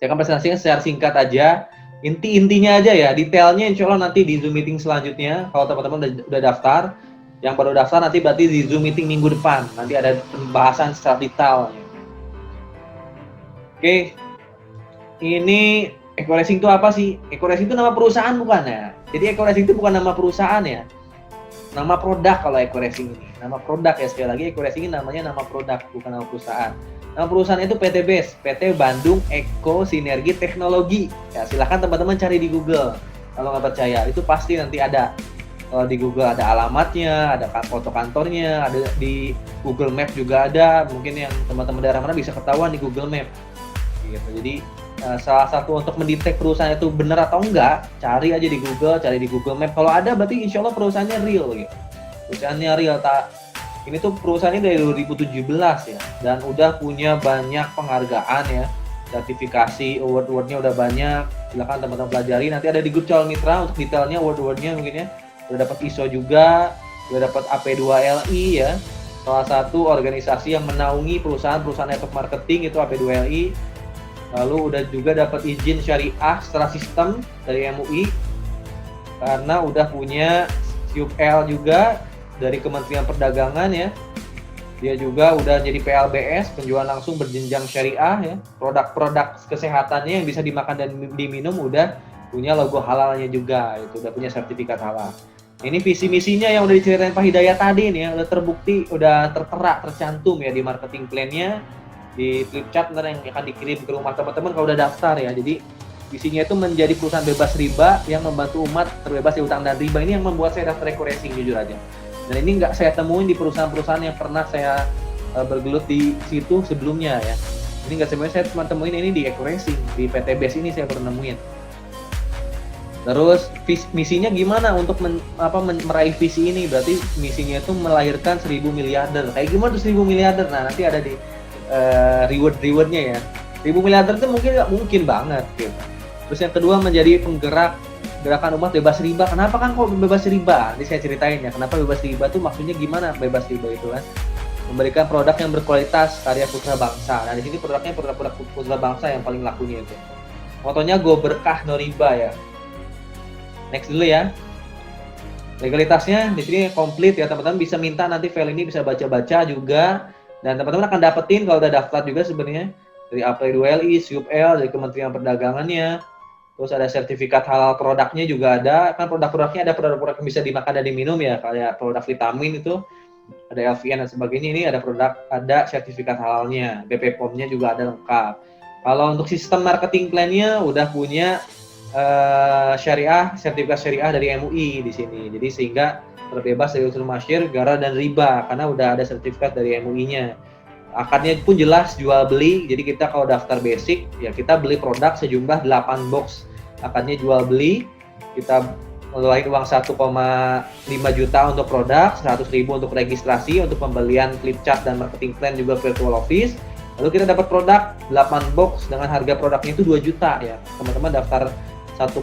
Saya akan presentasikan secara singkat aja, intinya aja ya, detailnya insya Allah nanti di Zoom meeting selanjutnya. Kalau teman-teman udah daftar, yang baru daftar nanti berarti di Zoom meeting minggu depan, nanti ada pembahasan secara detail. Oke, ini EcoRacing itu apa sih? EcoRacing itu nama perusahaan bukan ya? Jadi EcoRacing itu bukan nama perusahaan ya, nama produk kalau EcoRacing ini. Nama produk ya, sekali lagi EcoRacing ini namanya nama produk, bukan nama perusahaan. Nama perusahaan itu PT BES, PT Bandung Eko Sinergi Teknologi. Ya, silahkan teman-teman cari di Google. Kalau nggak percaya, itu pasti nanti ada. Kalau di Google ada alamatnya, ada foto kantornya, ada di Google Map juga ada. Mungkin yang teman-teman daerah mana bisa ketahuan di Google Map. Gitu. Jadi salah satu untuk mendetek perusahaan itu benar atau enggak, cari aja di Google, cari di Google Map. Kalau ada berarti insya Allah perusahaannya real gitu. Perusahaannya real. Ini tuh perusahaannya dari 2017 ya, dan udah punya banyak penghargaan ya, sertifikasi, award-awardnya udah banyak. Silakan teman-teman pelajari, nanti ada di grup calon mitra untuk detailnya, award-awardnya mungkin ya. Udah dapat ISO juga, udah dapat AP2LI ya, salah satu organisasi yang menaungi perusahaan-perusahaan network marketing itu AP2LI. Lalu udah juga dapat izin syariah secara sistem dari MUI, karena udah punya SUPL juga dari Kementerian Perdagangan ya. Dia juga udah jadi PLBS, penjualan langsung berjenjang syariah ya. Produk-produk kesehatannya yang bisa dimakan dan diminum udah punya logo halalnya juga, itu udah punya sertifikat halal. Ini visi misinya yang udah diceritain Pak Hidayat tadi nih ya, udah terbukti, udah tertera, tercantum ya di marketing plan-nya, di flip chart yang akan dikirim ke rumah teman-teman kalau udah daftar ya. Jadi visinya itu menjadi perusahaan bebas riba yang membantu umat terbebas dari utang dan riba. Ini yang membuat saya daftar EcoRacing jujur aja. Dan ini nggak saya temuin di perusahaan-perusahaan yang pernah saya bergelut di situ sebelumnya ya. Ini nggak semuanya saya cuma temuin ini di EcoRacing, di PT BES ini saya pernah nemuin. Terus misinya gimana untuk meraih visi ini? Berarti misinya itu melahirkan 1000 miliarder. Kayak gimana tuh 1000 miliarder? Nah nanti ada di reward-rewardnya ya. 1000 miliarder itu mungkin nggak mungkin banget gitu. Terus yang kedua menjadi penggerak gerakan umat bebas riba. Kenapa kan kok bebas riba? Nanti saya ceritain ya, kenapa bebas riba itu maksudnya gimana bebas riba itu kan? Memberikan produk yang berkualitas karya putra bangsa. Nah di sini produknya produk putra bangsa yang paling lakunya itu. Motonya go berkah no riba ya. Next dulu ya. Legalitasnya di sini komplit ya, teman-teman bisa minta nanti file ini bisa baca-baca juga, dan teman-teman akan dapetin kalau udah daftar juga sebenarnya dari AP2LI, SUPL, dari Kementerian Perdagangannya. Terus ada sertifikat halal produknya juga ada. Kan produk-produknya ada produk-produk yang bisa dimakan dan diminum ya, kayak produk vitamin itu ada LVN dan sebagainya. Ini ada produk, ada sertifikat halalnya, BPOM-nya juga ada lengkap. Kalau untuk sistem marketing plan-nya udah punya syariah, sertifikat syariah dari MUI di sini. Jadi sehingga terbebas dari unsur masyir, gara dan riba karena udah ada sertifikat dari MUI-nya. Akadnya pun jelas jual beli. Jadi kita kalau daftar basic ya kita beli produk sejumlah 8 box. Akadnya jual beli, kita ngeluarin uang 1,5 juta untuk produk, 100.000 untuk registrasi, untuk pembelian flip chart dan marketing plan juga virtual office. Lalu kita dapat produk 8 box dengan harga produknya itu 2 juta ya. Teman-teman daftar 1,5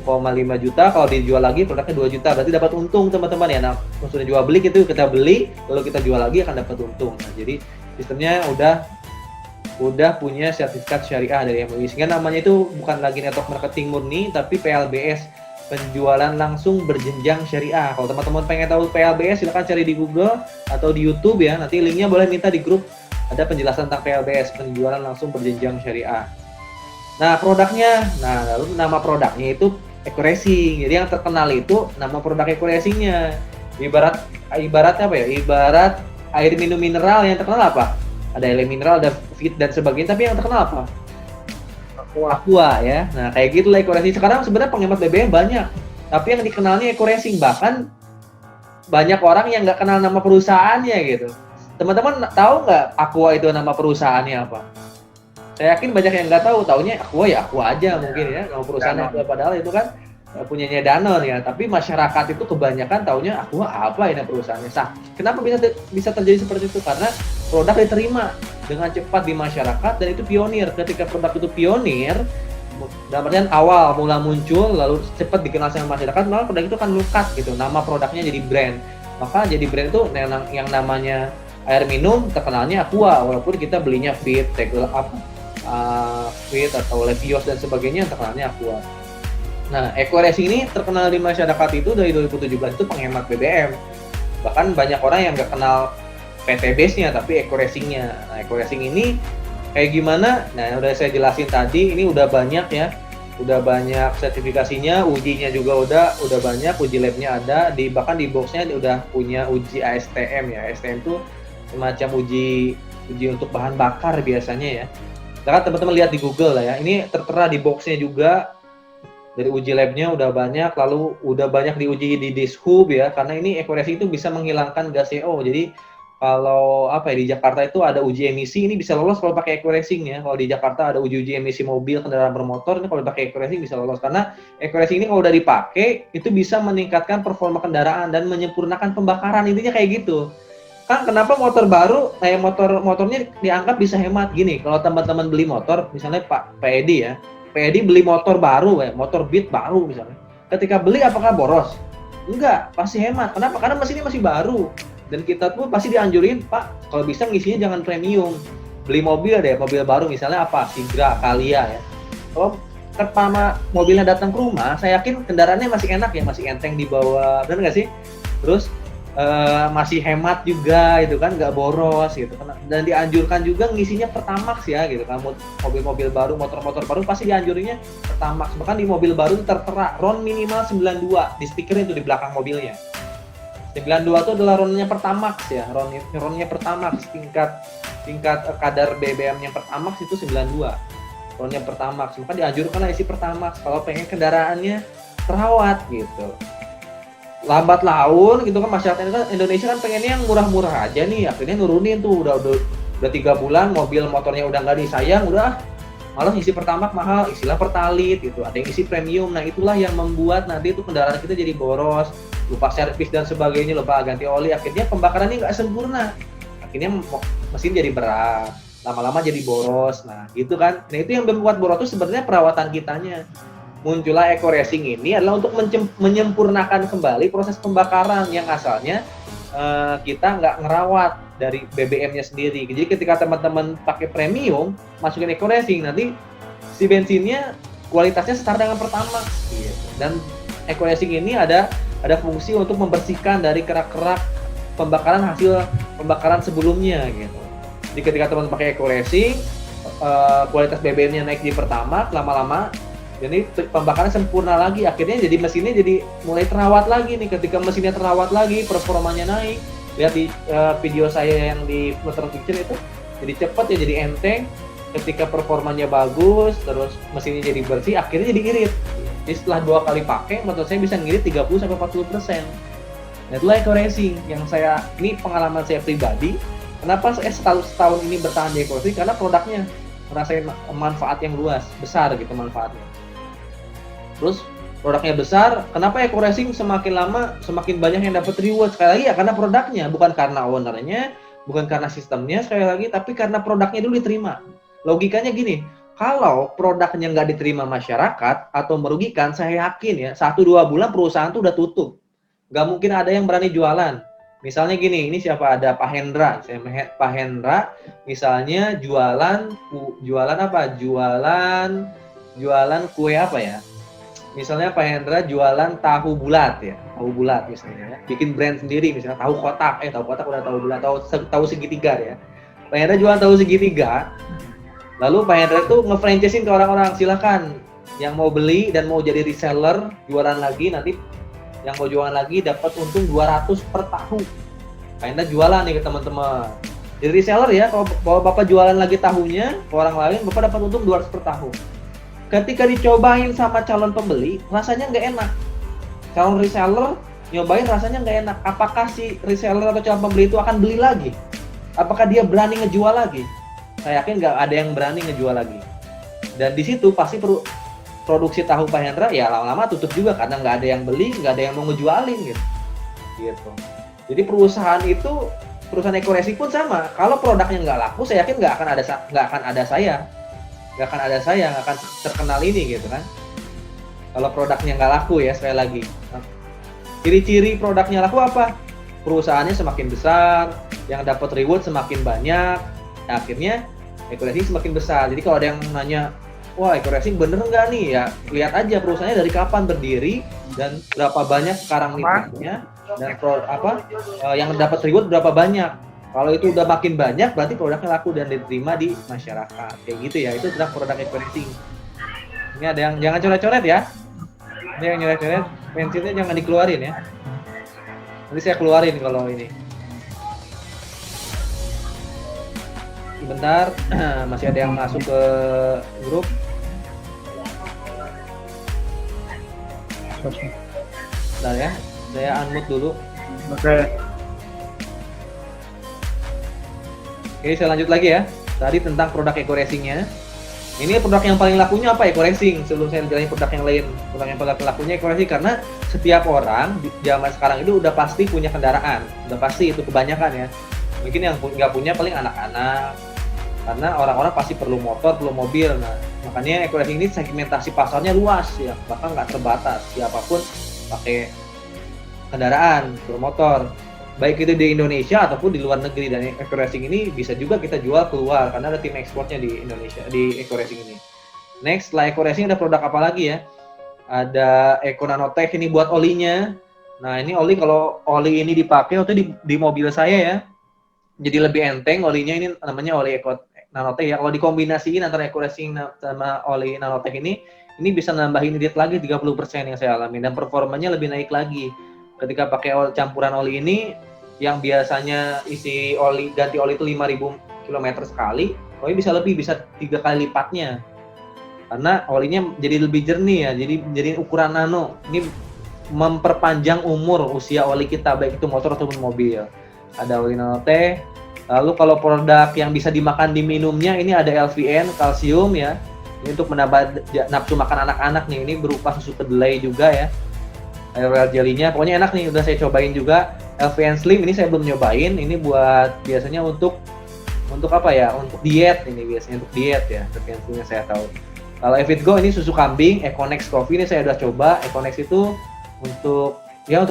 juta, kalau dijual lagi produknya 2 juta, berarti dapat untung teman-teman ya. Nah, maksudnya jual beli gitu, kita beli, lalu kita jual lagi akan dapat untung. Nah, jadi sistemnya udah punya sertifikat syariah dari MUI, sehingga namanya itu bukan lagi network marketing murni, tapi PLBS, penjualan langsung berjenjang syariah. Kalau teman-teman pengen tahu PLBS, silakan cari di Google atau di YouTube ya. Nanti linknya boleh minta di grup, ada penjelasan tentang PLBS, penjualan langsung berjenjang syariah. Nah produknya, lalu nama produknya itu EcoRacing. Jadi yang terkenal itu nama produk EcoRacingnya. Ibaratnya apa ya? Ibarat air minum mineral yang terkenal apa? Ada air mineral, ada fit dan sebagainya. Tapi yang terkenal apa? Aqua ya. Nah kayak gitu lah EcoRacing. Sekarang sebenarnya penghemat BBM banyak, tapi yang dikenalnya EcoRacing. Bahkan banyak orang yang nggak kenal nama perusahaannya gitu. Teman-teman tahu nggak Aqua itu nama perusahaannya apa? Saya yakin banyak yang nggak tahu, taunya Aqua ya Aqua aja mungkin ya, nama perusahaan Aqua, padahal itu kan punyanya Danone ya. Tapi masyarakat itu kebanyakan taunya Aqua apa ini perusahaannya. Kenapa bisa terjadi seperti itu? Karena produk diterima dengan cepat di masyarakat dan itu pionir. Ketika produk itu pionir, dalam artian awal mula muncul lalu cepat dikenal sama masyarakat, malah produk itu kan lukat gitu. Nama produknya jadi brand. Maka jadi brand itu yang namanya air minum terkenalnya Aqua, walaupun kita belinya Fit, Fit atau Levios dan sebagainya yang terkenalnya Aqua. Nah, Eco Racing ini terkenal di masyarakat itu dari 2017 itu penghemat BBM. Bahkan banyak orang yang nggak kenal PT Base-nya tapi Eco Racing-nya. Nah, Eco Racing ini kayak gimana? Nah, udah saya jelasin tadi, ini udah banyak ya. Udah banyak sertifikasinya, ujinya juga udah banyak, uji lab-nya ada, bahkan di box-nya udah punya uji ASTM ya. ASTM itu semacam uji untuk bahan bakar biasanya ya. Nah, teman-teman lihat di Google lah ya. Ini tertera di box-nya juga. Dari uji lab-nya udah banyak, lalu udah banyak diuji di Dishub ya, karena ini Eco Racing itu bisa menghilangkan gas CO. Jadi kalau di Jakarta itu ada uji emisi, ini bisa lolos kalau pakai Eco Racing ya. Kalau di Jakarta ada uji emisi mobil, kendaraan bermotor, ini kalau pakai Eco Racing bisa lolos karena Eco Racing ini kalau udah dipakai itu bisa meningkatkan performa kendaraan dan menyempurnakan pembakaran, intinya kayak gitu. Kan kenapa motor baru motornya dianggap bisa hemat gini. Kalau teman-teman beli motor, misalnya Pak Edi ya, Pak Edi beli motor baru ya, motor Beat baru misalnya. Ketika beli apakah boros? Enggak, pasti hemat. Kenapa? Karena mesinnya masih baru. Dan kita tuh pasti dianjurin, Pak, kalau bisa ngisinya jangan premium. Beli mobil deh, mobil baru misalnya apa? Sigra, Kalia ya. Kalau pertama mobilnya datang ke rumah, saya yakin kendaraannya masih enak ya, masih enteng dibawa, benar nggak sih? Terus masih hemat juga gitu kan, nggak boros gitu kan, dan dianjurkan juga ngisinya Pertamax ya gitu kan. Mobil-mobil baru, motor-motor baru pasti dianjurinnya Pertamax. Bahkan di mobil baru itu tertera RON minimal 92 di stikernya itu di belakang mobilnya. 92 itu adalah RON-nya Pertamax ya, RON-nya Pertamax, tingkat kadar BBM-nya Pertamax itu 92, RON-nya Pertamax. Maka dianjurkan lah isi Pertamax kalau pengen kendaraannya terawat gitu. Lambat laun gitu kan, masyarakat Indonesia kan pengennya yang murah-murah aja nih, akhirnya nurunin tuh udah 3 bulan mobil motornya udah nggak disayang, udah malah isi Pertamax mahal, istilah Pertalit gitu, ada yang isi premium. Nah itulah yang membuat nanti itu kendaraan kita jadi boros, lupa servis dan sebagainya, lupa ganti oli, akhirnya pembakarannya nggak sempurna, akhirnya mesin jadi berat, lama-lama jadi boros. Nah gitu kan, nah itu yang membuat boros itu sebenarnya perawatan kitanya. Muncullah Eco Racing ini adalah untuk menyempurnakan kembali proses pembakaran yang asalnya kita nggak ngerawat dari BBM-nya sendiri. Jadi ketika teman-teman pakai premium, masukin Eco Racing, nanti si bensinnya kualitasnya setara dengan Pertamax gitu. Dan Eco Racing ini ada fungsi untuk membersihkan dari kerak-kerak pembakaran hasil pembakaran sebelumnya gitu. Jadi ketika teman pakai Eco Racing, kualitas BBM-nya naik di Pertamax, lama-lama jadi pembakaran sempurna lagi, akhirnya jadi mesinnya jadi mulai terawat lagi nih. Ketika mesinnya terawat lagi, performanya naik. Lihat di video saya yang di Motor Fiction itu, jadi cepat ya, jadi enteng. Ketika performanya bagus, terus mesinnya jadi bersih, akhirnya jadi irit. Jadi setelah 2 kali pakai, motor saya bisa ngirit 30-40%. Nah itulah Eco Racing yang ini pengalaman saya pribadi. Kenapa saya setahun ini bertahan di Eco Racing? Karena produknya merasakan manfaat yang luas, besar gitu manfaatnya. Terus produknya besar, kenapa Eco Racing semakin lama semakin banyak yang dapat reward? Sekali lagi ya karena produknya, bukan karena ownernya, bukan karena sistemnya sekali lagi, tapi karena produknya dulu diterima. Logikanya gini, kalau produknya nggak diterima masyarakat atau merugikan, saya yakin ya 1-2 bulan perusahaan tuh udah tutup. Nggak mungkin ada yang berani jualan. Misalnya gini, ini siapa, ada Pak Hendra, Pak Hendra misalnya jualan apa? Jualan kue apa ya? Misalnya Pak Hendra jualan tahu bulat ya, tahu bulat misalnya ya. Bikin brand sendiri misalnya tahu kotak, udah tahu bulat, tahu segitiga ya. Pak Hendra jualan tahu segitiga. Lalu Pak Hendra tuh nge-franchise-in ke orang-orang, silakan yang mau beli dan mau jadi reseller, jualan lagi, nanti yang mau jualan lagi dapat untung 200 per tahu. Pak Hendra jualan nih ke teman-teman. Jadi reseller ya, kalau Bapak jualan lagi tahunya ke orang lain, Bapak dapat untung 200 per tahu. Ketika dicobain sama calon pembeli, rasanya nggak enak. Calon reseller nyobain rasanya nggak enak. Apakah si reseller atau calon pembeli itu akan beli lagi? Apakah dia berani ngejual lagi? Saya yakin nggak ada yang berani ngejual lagi. Dan di situ pasti produksi tahu Pak Hendra ya lama-lama tutup juga karena nggak ada yang beli, nggak ada yang mau ngejualin gitu. Jadi perusahaan Eco Racing pun sama. Kalau produknya nggak laku, saya yakin nggak akan ada saya. Nggak akan terkenal ini gitu kan. Kalau produknya nggak laku ya, sekali lagi. Nah, ciri-ciri produknya laku apa? Perusahaannya semakin besar, yang dapat reward semakin banyak. Nah, akhirnya Eco-racing semakin besar. Jadi kalau ada yang nanya, wah eco-racing bener nggak nih? Ya lihat aja perusahaannya dari kapan berdiri dan berapa banyak sekarang mitranya dan yang dapat reward berapa banyak. Kalau itu udah makin banyak, berarti produknya laku dan diterima di masyarakat. Kayak gitu ya, itu tentang produk eco-racing. Ini ada yang jangan coret-coret ya. Ini yang coret-coret, pensilnya jangan dikeluarin ya. Nanti saya keluarin kalau ini. Sebentar, masih ada yang masuk ke grup. Bentar ya, saya unmute dulu. Oke. Oke, saya lanjut lagi ya. Tadi tentang produk eco-racing-nya. Ini produk yang paling lakunya apa? Eco-racing. Sebelum saya jelasin produk yang lain, produk yang paling lakunya eco-racing karena setiap orang di zaman sekarang itu udah pasti punya kendaraan. Udah pasti itu kebanyakan ya. Mungkin yang nggak punya paling anak-anak. Karena orang-orang pasti perlu motor, perlu mobil. Nah, makanya eco-racing ini segmentasi pasarnya luas ya, bahkan nggak terbatas. Siapapun pakai kendaraan, bermotor. Baik itu di Indonesia ataupun di luar negeri, dan eco-racing ini bisa juga kita jual keluar karena ada tim ekspornya di Indonesia di eco-racing ini. Next, setelah eco-racing ada produk apa lagi ya? Ada Eco Nanotech, ini buat olinya. Nah, ini oli, kalau oli ini dipakai waktu di mobil saya ya, jadi lebih enteng olinya. Ini namanya oli Eco Nanotech ya. Kalau dikombinasiin antara eco-racing sama oli Nanotech ini bisa nambahin irit lagi 30% yang saya alami, dan performanya lebih naik lagi. Ketika pakai campuran oli ini, yang biasanya isi oli, ganti oli itu 5.000 km sekali, oli bisa lebih, bisa 3 kali lipatnya. Karena olinya jadi lebih jernih ya, jadi ukuran nano. Ini memperpanjang umur usia oli kita, baik itu motor ataupun mobil. Ada oli Nanotech. Lalu kalau produk yang bisa dimakan di minumnya, ini ada LVN, kalsium ya. Ini untuk menambah nafsu makan anak-anak nih, ini berupa susu kedelai juga ya. Royal jelly-nya, pokoknya enak nih, udah saya cobain juga. LVN Slim ini saya belum nyobain, ini buat biasanya untuk apa ya, untuk diet, ini biasanya untuk diet ya, LVN Slim yang saya tahu. Kalau Evitgo ini susu kambing, Econex Coffee ini saya udah coba. Econex itu untuk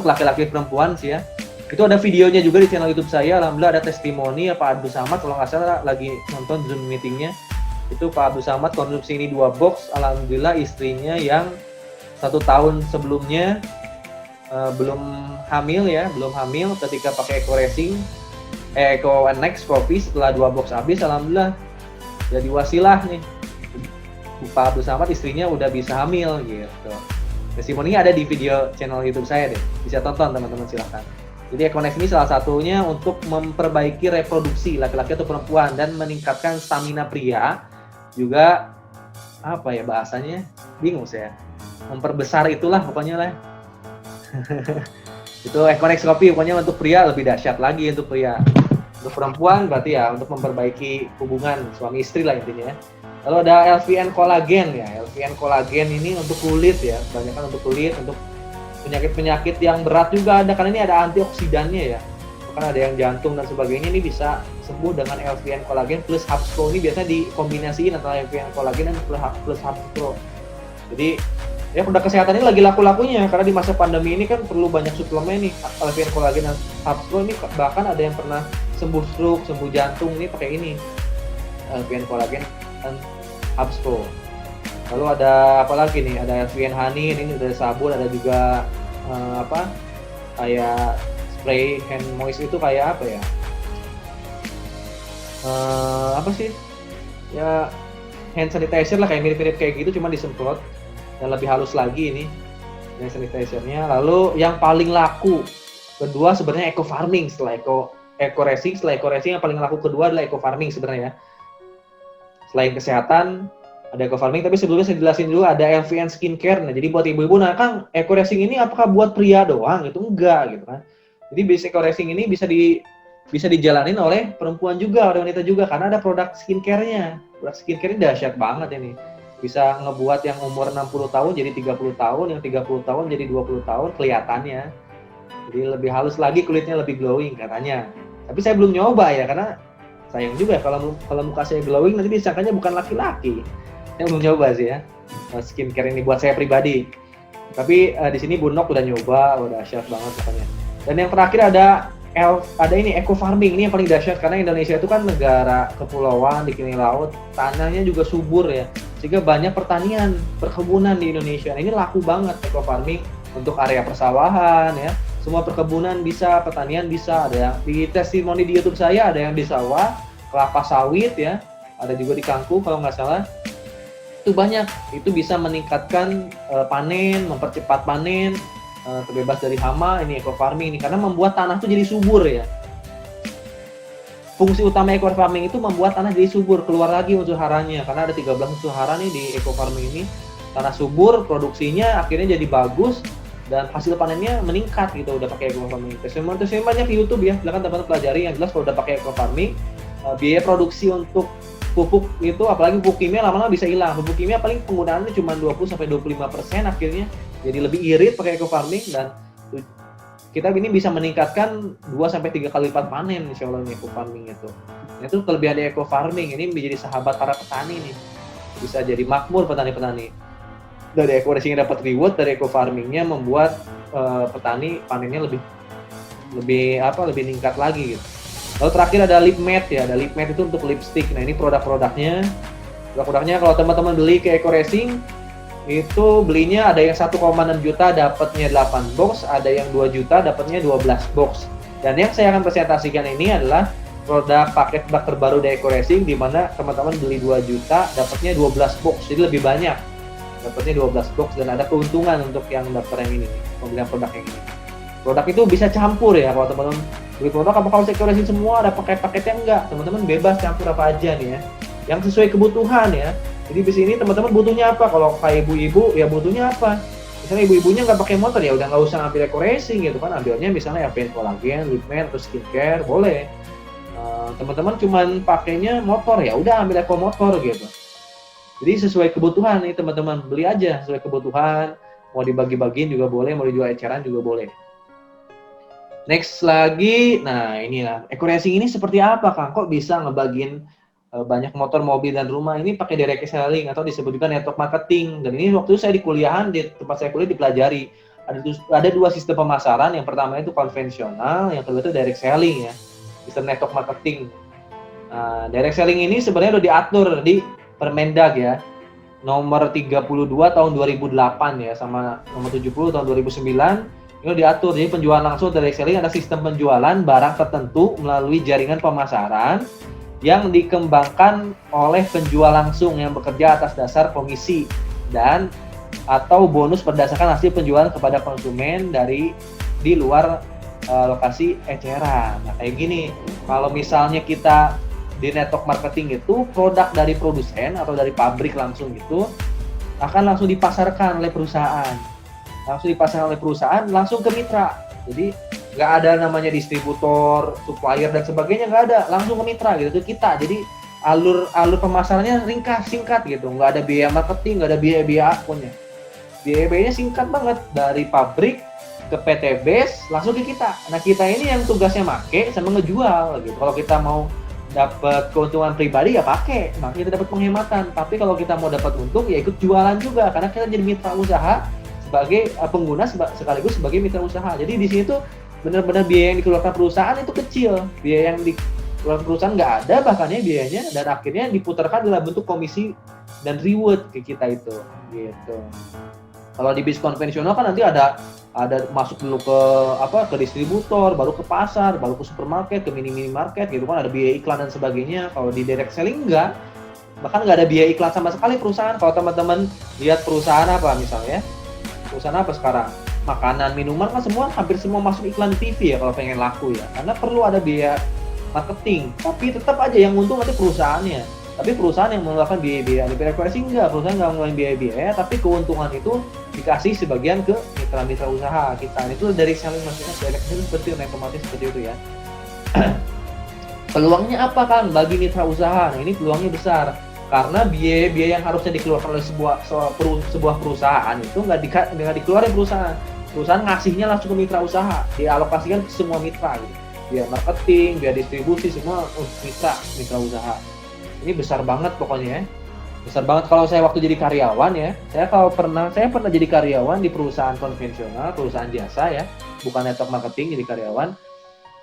laki-laki perempuan sih ya. Itu ada videonya juga di channel YouTube saya, alhamdulillah ada testimoni Pak Abdul Samad, kalau nggak salah lagi nonton Zoom meetingnya. Itu Pak Abdul Samad konsumsi ini 2 box, alhamdulillah istrinya yang 1 tahun sebelumnya belum hamil ketika pakai eco-racing, Econex Coffee, setelah 2 box habis, alhamdulillah jadi wasilah nih, Pak Abdul Samad istrinya udah bisa hamil gitu. Testimoninya ada di video channel YouTube saya deh, bisa tonton teman-teman, silahkan. Jadi Econex ini salah satunya untuk memperbaiki reproduksi laki-laki atau perempuan dan meningkatkan stamina pria. Juga apa ya bahasanya, bingung saya, memperbesar itulah pokoknya lah. Itu Econex Coffee, pokoknya untuk pria lebih dahsyat lagi untuk pria. Untuk perempuan berarti ya untuk memperbaiki hubungan suami istri lah intinya. Lalu ada LVN Collagen ya. LVN Collagen ini untuk kulit ya, kebanyakan untuk kulit, untuk penyakit-penyakit yang berat juga ada, karena ini ada antioksidannya ya. Bahkan ada yang jantung dan sebagainya, ini bisa sembuh dengan LVN Collagen plus Hubspro. Ini biasanya dikombinasiin antara LVN Collagen dan plus Hubspro. Jadi ya produk kesehatan ini lagi laku-lakunya, karena di masa pandemi ini kan perlu banyak suplemen nih. LVN Collagen dan Hubspro ini bahkan ada yang pernah sembuh stroke, sembuh jantung, ini pakai ini LVN Collagen dan Hubspro. Lalu ada apa lagi nih? Ada LVN Honey, ini ada sabun, ada juga kayak spray hand moist, itu kayak apa ya? Apa sih? Ya hand sanitizer lah, kayak mirip-mirip kayak gitu, cuma disemprot dan lebih halus lagi ini hand sanitizer-nya. Lalu yang paling laku kedua sebenarnya eco farming, setelah eco-racing yang paling laku kedua adalah eco farming sebenarnya ya. Selain kesehatan ada eco farming, tapi sebelumnya saya jelasin dulu ada LVN skincare. Nah, jadi buat ibu-ibu, nah Kang, eco-racing ini apakah buat pria doang? Itu enggak gitu kan. Jadi eco-racing ini bisa dijalanin oleh perempuan juga, oleh wanita juga, karena ada produk skincare-nya. Produk skincare ini dahsyat banget ini. Bisa ngebuat yang umur 60 tahun jadi 30 tahun, yang 30 tahun jadi 20 tahun kelihatannya. Jadi lebih halus lagi kulitnya, lebih glowing katanya. Tapi saya belum nyoba ya, karena sayang juga kalau muka saya glowing nanti disangkanya bukan laki-laki. Saya belum nyoba sih ya skincare ini buat saya pribadi. Tapi di sini Bu Nok udah nyoba, udah dahsyat banget pokoknya. Dan yang terakhir ada ada ini eco farming, ini yang paling dahsyat karena Indonesia itu kan negara kepulauan di kiri laut, tanahnya juga subur ya, sehingga banyak pertanian, perkebunan di Indonesia. Nah, ini laku banget eco farming untuk area persawahan ya, semua perkebunan bisa, pertanian bisa, ada yang di testimoni di YouTube saya, ada yang di sawah, kelapa sawit ya, ada juga di Kangkung kalau nggak salah. Itu banyak, itu bisa meningkatkan panen, mempercepat panen, terbebas dari hama, ini eco farming ini karena membuat tanah itu jadi subur ya. Fungsi utama eco farming itu membuat tanah jadi subur, keluar lagi unsur haranya karena ada 13 unsur hara nih di eco farming ini. Tanah subur, produksinya akhirnya jadi bagus dan hasil panennya meningkat gitu udah pakai eco farming. Testimoni banyak di YouTube ya, silakan teman-teman pelajari. Yang jelas kalau udah pakai eco farming, biaya produksi untuk pupuk itu apalagi pupuk kimia lama-lama bisa hilang. Pupuk kimia paling penggunaannya cuma 20-25% akhirnya. Jadi lebih irit pakai eco farming dan kita ini bisa meningkatkan 2-3 kali lipat panen insya Allah eco farming itu. Itu kelebihan dari eco farming, ini menjadi sahabat para petani nih. Bisa jadi makmur petani-petani. Dari eco racing dapat reward, dari eco farmingnya membuat petani panennya lebih meningkat lagi gitu. Lalu terakhir ada lip matte ya, ada lip matte itu untuk lipstick. Nah, ini produk-produknya kalau teman-teman beli ke Eco Racing itu belinya ada yang 1,6 juta dapatnya 8 box, ada yang 2 juta dapatnya 12 box. Dan yang saya akan presentasikan ini adalah produk paket bak terbaru dari Eco Racing, di mana teman-teman beli 2 juta dapatnya 12 box, jadi lebih banyak dapatnya 12 box dan ada keuntungan untuk yang daftar yang ini, pembelian produk yang ini. Produk itu bisa campur ya, kalau teman-teman beli produk apa kalau Eco Racing semua ada paket-paketnya enggak, teman-teman bebas campur apa aja nih ya, yang sesuai kebutuhan ya. Jadi di sini teman-teman butuhnya apa? Kalau kayak ibu-ibu ya butuhnya apa? Misalnya ibu-ibunya nggak pakai motor ya udah nggak usah ngambil Eco Racing gitu kan, ambilnya misalnya ya paint kolagen, lip matte, atau skincare boleh. Teman-teman cuman pakainya motor ya udah ambil Eco motor gitu. Jadi sesuai kebutuhan nih teman-teman, beli aja sesuai kebutuhan. Mau dibagi-bagiin juga boleh, mau dijual eceran juga boleh. Next lagi, nah inilah Eco Racing ini seperti apa Kang? Kok bisa ngebagiin banyak motor, mobil, dan rumah? Ini pakai direct selling atau disebut juga network marketing. Dan ini waktu itu saya di kuliahan, di tempat saya kuliah dipelajari. Ada 2 sistem pemasaran. Yang pertama itu konvensional, yang kedua itu direct selling ya. Sistem network marketing. Nah, direct selling ini sebenarnya udah diatur di Permendag ya. Nomor 32 tahun 2008 ya, sama nomor 70 tahun 2009. Ini diatur. Jadi penjualan langsung direct selling ada sistem penjualan barang tertentu melalui jaringan pemasaran yang dikembangkan oleh penjual langsung yang bekerja atas dasar komisi dan atau bonus berdasarkan hasil penjualan kepada konsumen di luar lokasi eceran. Nah, kayak gini, kalau misalnya kita di network marketing itu produk dari produsen atau dari pabrik langsung itu akan langsung dipasarkan oleh perusahaan. Langsung ke mitra. Jadi nggak ada namanya distributor, supplier dan sebagainya, nggak ada, langsung ke mitra gitu ke kita. Jadi alur pemasarannya ringkas, singkat gitu, nggak ada biaya marketing, nggak ada biaya pokoknya. Biaya-biayanya singkat banget, dari pabrik ke PT Base langsung ke kita. Nah, kita ini yang tugasnya make sama ngejual gitu. Kalau kita mau dapat keuntungan pribadi ya pakai, makanya kita dapat penghematan. Tapi kalau kita mau dapat untung ya ikut jualan juga, karena kita jadi mitra usaha sebagai pengguna sekaligus sebagai mitra usaha. Jadi di sini tuh benar-benar biaya yang dikeluarkan perusahaan itu kecil, biaya yang dikeluarkan perusahaan nggak ada bahkan ya biayanya, dan akhirnya diputarkan dalam bentuk komisi dan reward ke kita itu gitu. Kalau di bisnis konvensional kan nanti ada masuk dulu ke distributor, baru ke pasar, baru ke supermarket, ke mini market gitu kan, ada biaya iklan dan sebagainya. Kalau di direct selling enggak, bahkan nggak ada biaya iklan sama sekali perusahaan. Kalau teman-teman lihat perusahaan apa misalnya, perusahaan apa sekarang, makanan, minuman kan hampir semua masuk iklan di TV ya kalau pengen laku ya, karena perlu ada biaya marketing. Tapi tetap aja yang untung nanti perusahaannya. Tapi perusahaan yang mengeluarkan biaya-biaya, di Eco Racing enggak, perusahaan nggak mengeluarkan biaya-biaya, tapi keuntungan itu dikasih sebagian ke mitra-mitra usaha kita. Itu dari selling, maksudnya direct selling seperti itu, otomatis seperti itu ya. Peluangnya apa kan bagi mitra usaha? Nah, ini peluangnya besar. Karena biaya-biaya yang harusnya dikeluarkan oleh sebuah perusahaan itu nggak dikeluarin perusahaan ngasihnya langsung ke mitra usaha, dialokasikan ke semua mitra gitu. Biaya marketing, biaya distribusi, semua mitra usaha. Ini besar banget pokoknya ya. Besar banget. Kalau saya waktu jadi karyawan ya, saya pernah jadi karyawan di perusahaan konvensional, perusahaan jasa ya, bukan network marketing, jadi karyawan.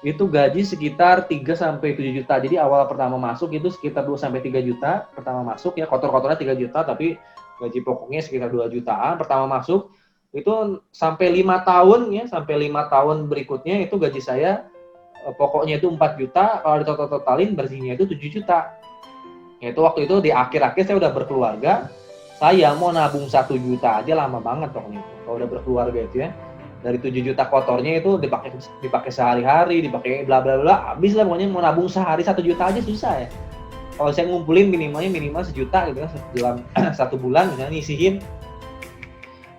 itu gaji sekitar 3 sampai 7 juta. Jadi awal pertama masuk itu sekitar 2 sampai 3 juta pertama masuk ya, kotor-kotornya 3 juta tapi gaji pokoknya sekitar 2 jutaan pertama masuk. Itu sampai 5 tahun ya, sampai 5 tahun berikutnya itu gaji saya pokoknya itu 4 juta, kalau ditotal-totalin bersihnya itu 7 juta. Itu waktu itu di akhir-akhir saya udah berkeluarga, saya mau nabung 1 juta aja lama banget pokoknya kalau udah berkeluarga itu ya. Dari 7 juta kotornya itu dipakai sehari-hari, dipakai bla bla bla, habis lah pokoknya mau nabung sehari 1 juta aja susah ya. Kalau saya ngumpulin minimal sejuta gitu kan dalam 1 bulan misalnya nyisihin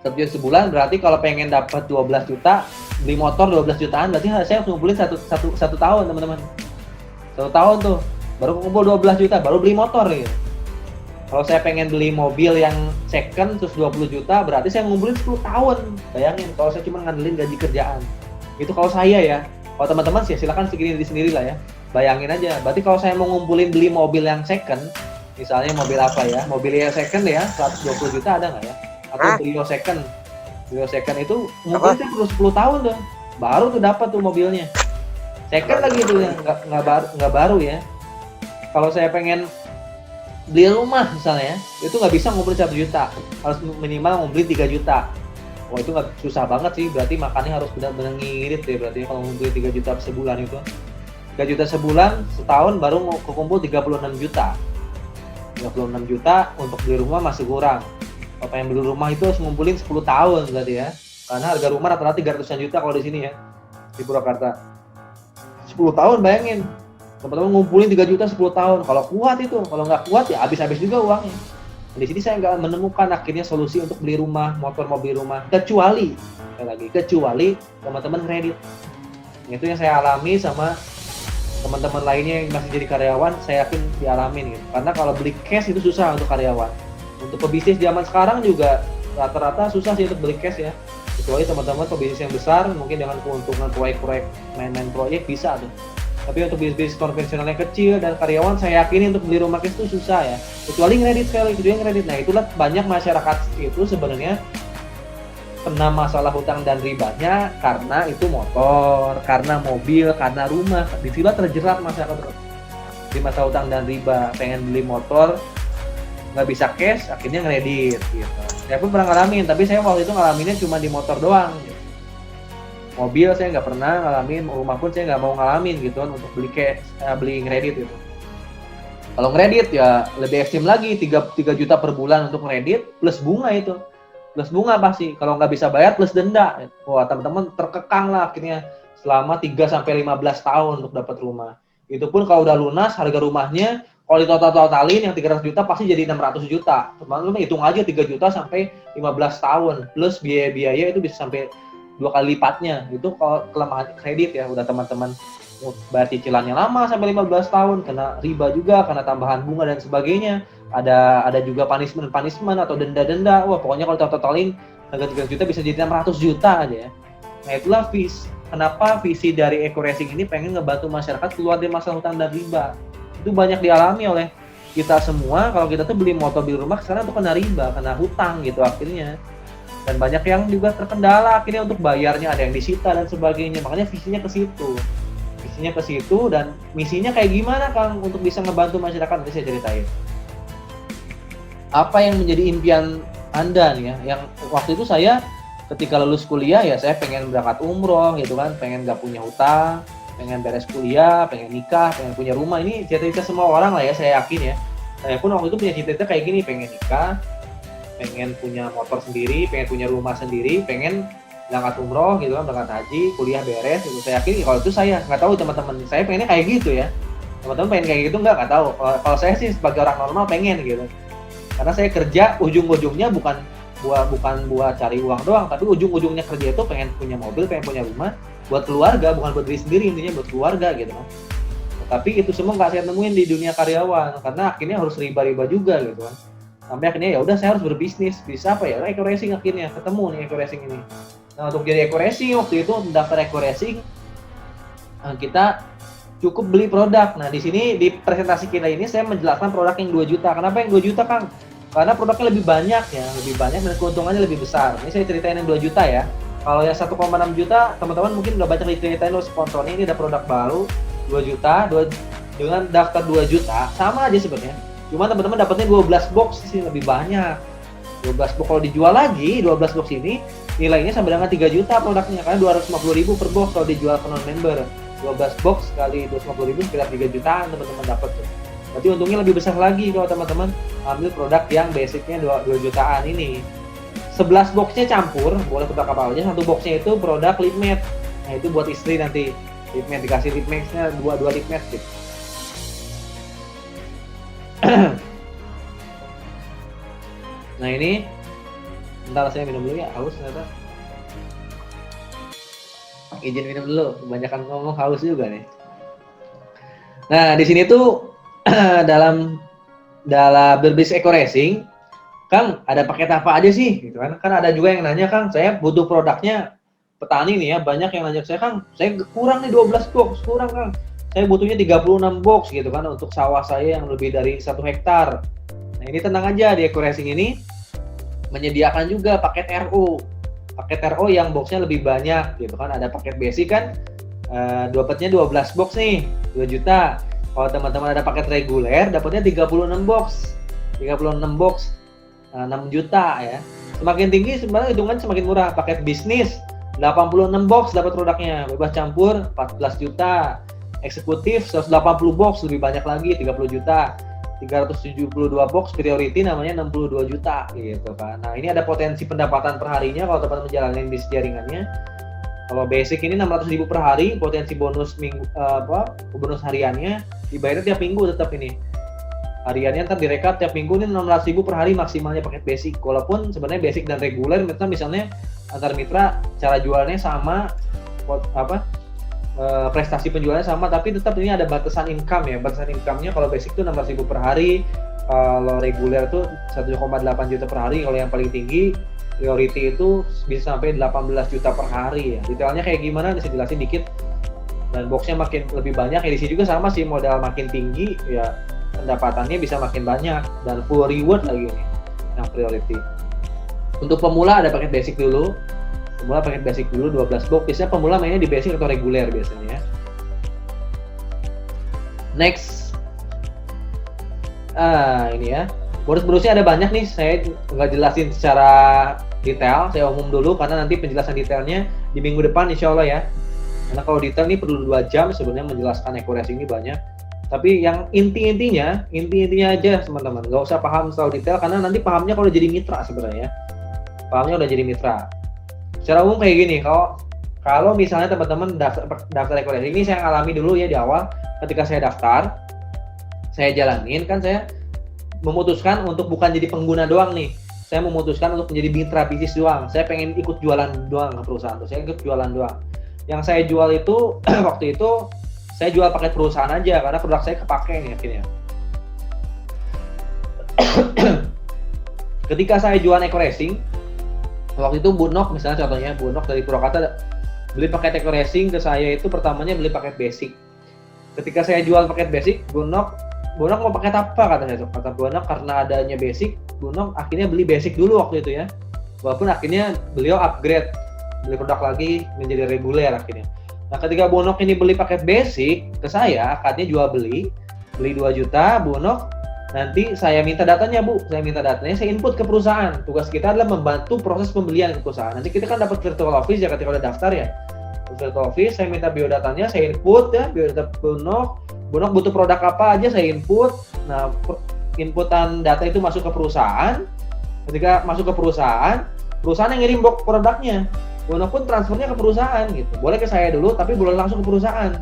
1 juta sebulan, berarti kalau pengen dapat 12 juta beli motor 12 jutaan berarti saya harus ngumpulin satu tahun teman-teman. 1 tahun tuh baru kumpul 12 juta baru beli motor gitu. Kalau saya pengen beli mobil yang second terus 20 juta, berarti saya ngumpulin 10 tahun. Bayangin, kalau saya cuma ngandelin gaji kerjaan. Itu kalau saya ya. Kalau teman-teman sih silakan sendiri lah ya. Bayangin aja. Berarti kalau saya mau ngumpulin beli mobil yang second, misalnya mobil apa ya? Mobil yang second ya, 120 juta ada nggak ya? Atau Brio second. Brio second itu ngumpulin perlu 10 tahun tuh. Baru tuh dapat tuh mobilnya. Second lagi tuh ya, nggak baru ya. Kalau saya pengen beli rumah misalnya, itu nggak bisa ngumpulin 1 juta, harus minimal ngumpulin 3 juta. Wah itu nggak susah banget sih, berarti makannya harus benar-benar ngirit deh berarti kalau ngumpulin 3 juta sebulan itu. 3 juta sebulan, setahun baru mau kekumpul 36 juta. 36 juta untuk beli rumah masih kurang. Kalau pengen beli rumah itu harus ngumpulin 10 tahun berarti ya. Karena harga rumah rata-rata 300-an juta kalau di sini ya, di Purwakarta. 10 tahun bayangin. Teman-teman ngumpulin 3 juta 10 tahun. Kalau kuat itu, kalau nggak kuat ya habis-habis juga uangnya. Di sini saya nggak menemukan akhirnya solusi untuk beli rumah, motor mau beli rumah. Kecuali teman-teman kredit. Itu yang saya alami sama teman-teman lainnya yang masih jadi karyawan, saya yakin dialamin gitu. Karena kalau beli cash itu susah untuk karyawan. Untuk pebisnis zaman sekarang juga rata-rata susah sih untuk beli cash ya. Kecuali teman-teman pebisnis yang besar, mungkin dengan keuntungan proyek-proyek, main-main proyek bisa tuh. Tapi untuk bisnis konvensional yang kecil dan karyawan, saya yakin untuk beli rumah cash itu susah ya. Kecuali kredit. Nah itulah banyak masyarakat itu sebenarnya kena masalah hutang dan ribanya karena itu motor, karena mobil, karena rumah. Disitulah terjerat masyarakat di masa hutang dan riba. Pengen beli motor, nggak bisa cash, akhirnya kredit gitu. Saya pun pernah ngalamin, tapi saya waktu itu ngalaminnya cuma di motor doang. Mobil saya nggak pernah ngalamin, rumah pun saya nggak mau ngalamin gitu kan untuk beli cash, beli kredit gitu. Kalau kredit ya lebih ekstrim lagi, 3 juta per bulan untuk kredit plus bunga itu. Plus bunga pasti, kalau nggak bisa bayar plus denda. Wah teman-teman terkekang lah akhirnya selama 3 sampai 15 tahun untuk dapat rumah. Itu pun kalau udah lunas harga rumahnya, kalau ditotal-totalin yang 300 juta pasti jadi 600 juta. Teman-teman hitung aja 3 juta sampai 15 tahun plus biaya-biaya itu bisa sampai 2 kali lipatnya. Itu kalau kelemahan kredit ya, udah teman-teman bayar cicilannya lama sampai 15 tahun, kena riba juga, kena tambahan bunga dan sebagainya. Ada juga punishment atau denda-denda. Wah, pokoknya kalau totalin harga 3 juta bisa jadi 600 juta aja ya. Nah, itulah kenapa visi dari Eco Racing ini pengen ngebantu masyarakat keluar dari masalah hutang dan riba. Itu banyak dialami oleh kita semua. Kalau kita tuh beli motor, beli rumah sekarang tuh kena riba, kena hutang gitu akhirnya. Dan banyak yang juga terkendala akhirnya untuk bayarnya, ada yang disita dan sebagainya. Makanya visinya ke situ dan misinya kayak gimana Kang untuk bisa ngebantu masyarakat, nanti saya ceritain. Apa yang menjadi impian Anda nih ya? Yang waktu itu saya ketika lulus kuliah ya saya pengen berangkat umroh gitu kan, pengen gak punya hutang, pengen beres kuliah, pengen nikah, pengen punya rumah. Ini cita-cita semua orang lah ya, saya yakin ya. Saya pun waktu itu punya cita-cita kayak gini, pengen nikah, pengen punya motor sendiri, pengen punya rumah sendiri, pengen berangkat umroh gitu kan, berangkat haji, kuliah beres gitu. Saya yakin kalau itu saya, nggak tahu teman-teman saya pengennya kayak gitu ya. Teman-teman pengen kayak gitu nggak tahu. Kalau saya sih sebagai orang normal pengen gitu. Karena saya kerja ujung-ujungnya bukan buat cari uang doang, tapi ujung-ujungnya kerja itu pengen punya mobil, pengen punya rumah buat keluarga, bukan buat diri sendiri, intinya buat keluarga gitu kan. Tapi itu semua nggak saya nemuin di dunia karyawan, karena akhirnya harus riba-riba juga gitu kan. Sampai akhirnya ya udah saya harus berbisnis. Bisa apa ya? Eco Racing akhirnya ketemu nih Eco Racing ini. Nah, untuk jadi Eco Racing waktu itu mendaftar Eco Racing kita cukup beli produk. Nah, di sini di presentasi kita ini saya menjelaskan produk yang 2 juta. Kenapa yang 2 juta, Kang? Karena produknya lebih banyak ya, lebih banyak dan keuntungannya lebih besar. Ini saya ceritain yang 2 juta ya. Kalau yang 1,6 juta, teman-teman mungkin udah banyak diceritain lo sponsornya, ini ada produk baru 2 juta, dengan daftar 2 juta, sama aja sebenarnya. Cuma teman-teman dapatnya 12 box sih, lebih banyak. 12 box kalau dijual lagi, 12 box ini nilainya sampai dengan 3 juta produknya, karena 250.000 per box kalau dijual ke non-member. 12 box kali 250.000 sekitar 3 jutaan teman-teman dapat tuh. Berarti untungnya lebih besar lagi kalau teman-teman ambil produk yang basicnya 2 jutaan ini. 11 boxnya campur, boleh produk apa aja. Satu boxnya itu produk lip matte. Nah itu buat istri nanti. Lip matte dikasih lip matte-nya dua lip matte gitu. Nah ini, bentar saya minum dulu ya, haus ternyata. Izin minum dulu, kebanyakan ngomong haus juga nih. Nah di sini tuh dalam berbisnis eco racing, Kang, ada paket apa aja sih? Gitu kan? Kan ada juga yang nanya, Kang, saya butuh produknya petani nih ya, banyak yang nanya saya, Kang, saya kurang nih 12 box, kurang Kang. Saya butuhnya 36 box gitu kan untuk sawah saya yang lebih dari 1 hektar. Nah, ini tenang aja, di Eco Racing ini menyediakan juga paket RO. Paket RO yang boxnya lebih banyak gitu kan. Ada paket basic kan, dapatnya 12 box nih, 2 juta. Kalau teman-teman ada paket reguler, dapatnya 36 box. 36 box. 6 juta ya. Semakin tinggi sebenarnya hitungan semakin murah. Paket bisnis 86 box dapat produknya, bebas campur 14 juta. Eksekutif 180 box lebih banyak lagi 30 juta. 372 box priority namanya 62 juta gitu kan. Nah, ini ada potensi pendapatan per harinya kalau teman-teman menjalani bisnis jaringannya. Kalau basic ini 600.000 per hari, potensi bonus minggu bonus hariannya dibayar tiap minggu tetap ini. Hariannya ntar direkap tiap minggu ini 16.000 per hari maksimalnya paket basic. Walaupun sebenarnya basic dan reguler misalnya antar mitra cara jualnya sama, prestasi penjualannya sama, tapi tetap ini ada batasan income ya. Batasan income-nya kalau basic itu 16.000 per hari, kalau reguler itu 1,8 juta per hari. Kalau yang paling tinggi priority itu bisa sampai 18 juta per hari ya. Detailnya kayak gimana bisa jelasin dikit. Dan boxnya makin lebih banyak, edisi juga sama sih, modal makin tinggi ya pendapatannya bisa makin banyak dan full reward lagi nih yang priority. Untuk pemula ada paket basic dulu. Pemula paket basic dulu 12 box. Biasanya pemula mainnya di basic atau reguler biasanya. Next. Ini ya. Bonus-bonusnya ada banyak nih. Saya nggak jelasin secara detail. Saya umum dulu karena nanti penjelasan detailnya di minggu depan insya Allah ya. Karena kalau detail ini perlu 2 jam sebenarnya menjelaskan eco racing ini banyak. Tapi yang inti-intinya aja teman-teman, nggak usah paham terlalu detail karena nanti pahamnya kalau jadi mitra sebenarnya. Pahamnya udah jadi mitra. Secara umum kayak gini, kalau misalnya teman-teman daftar eco racing ini saya alami dulu ya di awal, ketika saya daftar, saya jalanin kan saya memutuskan untuk bukan jadi pengguna doang nih. Saya memutuskan untuk menjadi mitra bisnis doang. Saya pengen ikut jualan doang ke perusahaan tuh. Saya ikut jualan doang. Yang saya jual itu waktu itu saya jual paket perusahaan aja karena produk saya kepake nih akhirnya. Ketika saya jualan eco racing, waktu itu Bunok misalnya contohnya, Bunok dari Purwakarta beli paket eco racing ke saya itu pertamanya beli paket basic. Ketika saya jual paket basic, Bunok mau paket apa katanya tuh? Kata Bunok karena adanya basic, Bunok akhirnya beli basic dulu waktu itu ya. Walaupun akhirnya beliau upgrade, beli produk lagi menjadi reguler akhirnya. Nah, ketika Bunok ini beli paket basic ke saya, akadnya jual beli 2 juta, Bunok nanti saya minta datanya Bu, saya input ke perusahaan. Tugas kita adalah membantu proses pembelian ke perusahaan. Nanti kita kan dapat virtual office ya ketika udah daftar ya. Virtual office, saya minta biodatanya, saya input ya, biodata Bunok butuh produk apa aja saya input. Nah, inputan data itu masuk ke perusahaan. Ketika masuk ke perusahaan yang ngirim box produknya. Bunok pun transfernya ke perusahaan gitu. Boleh ke saya dulu, tapi boleh langsung ke perusahaan.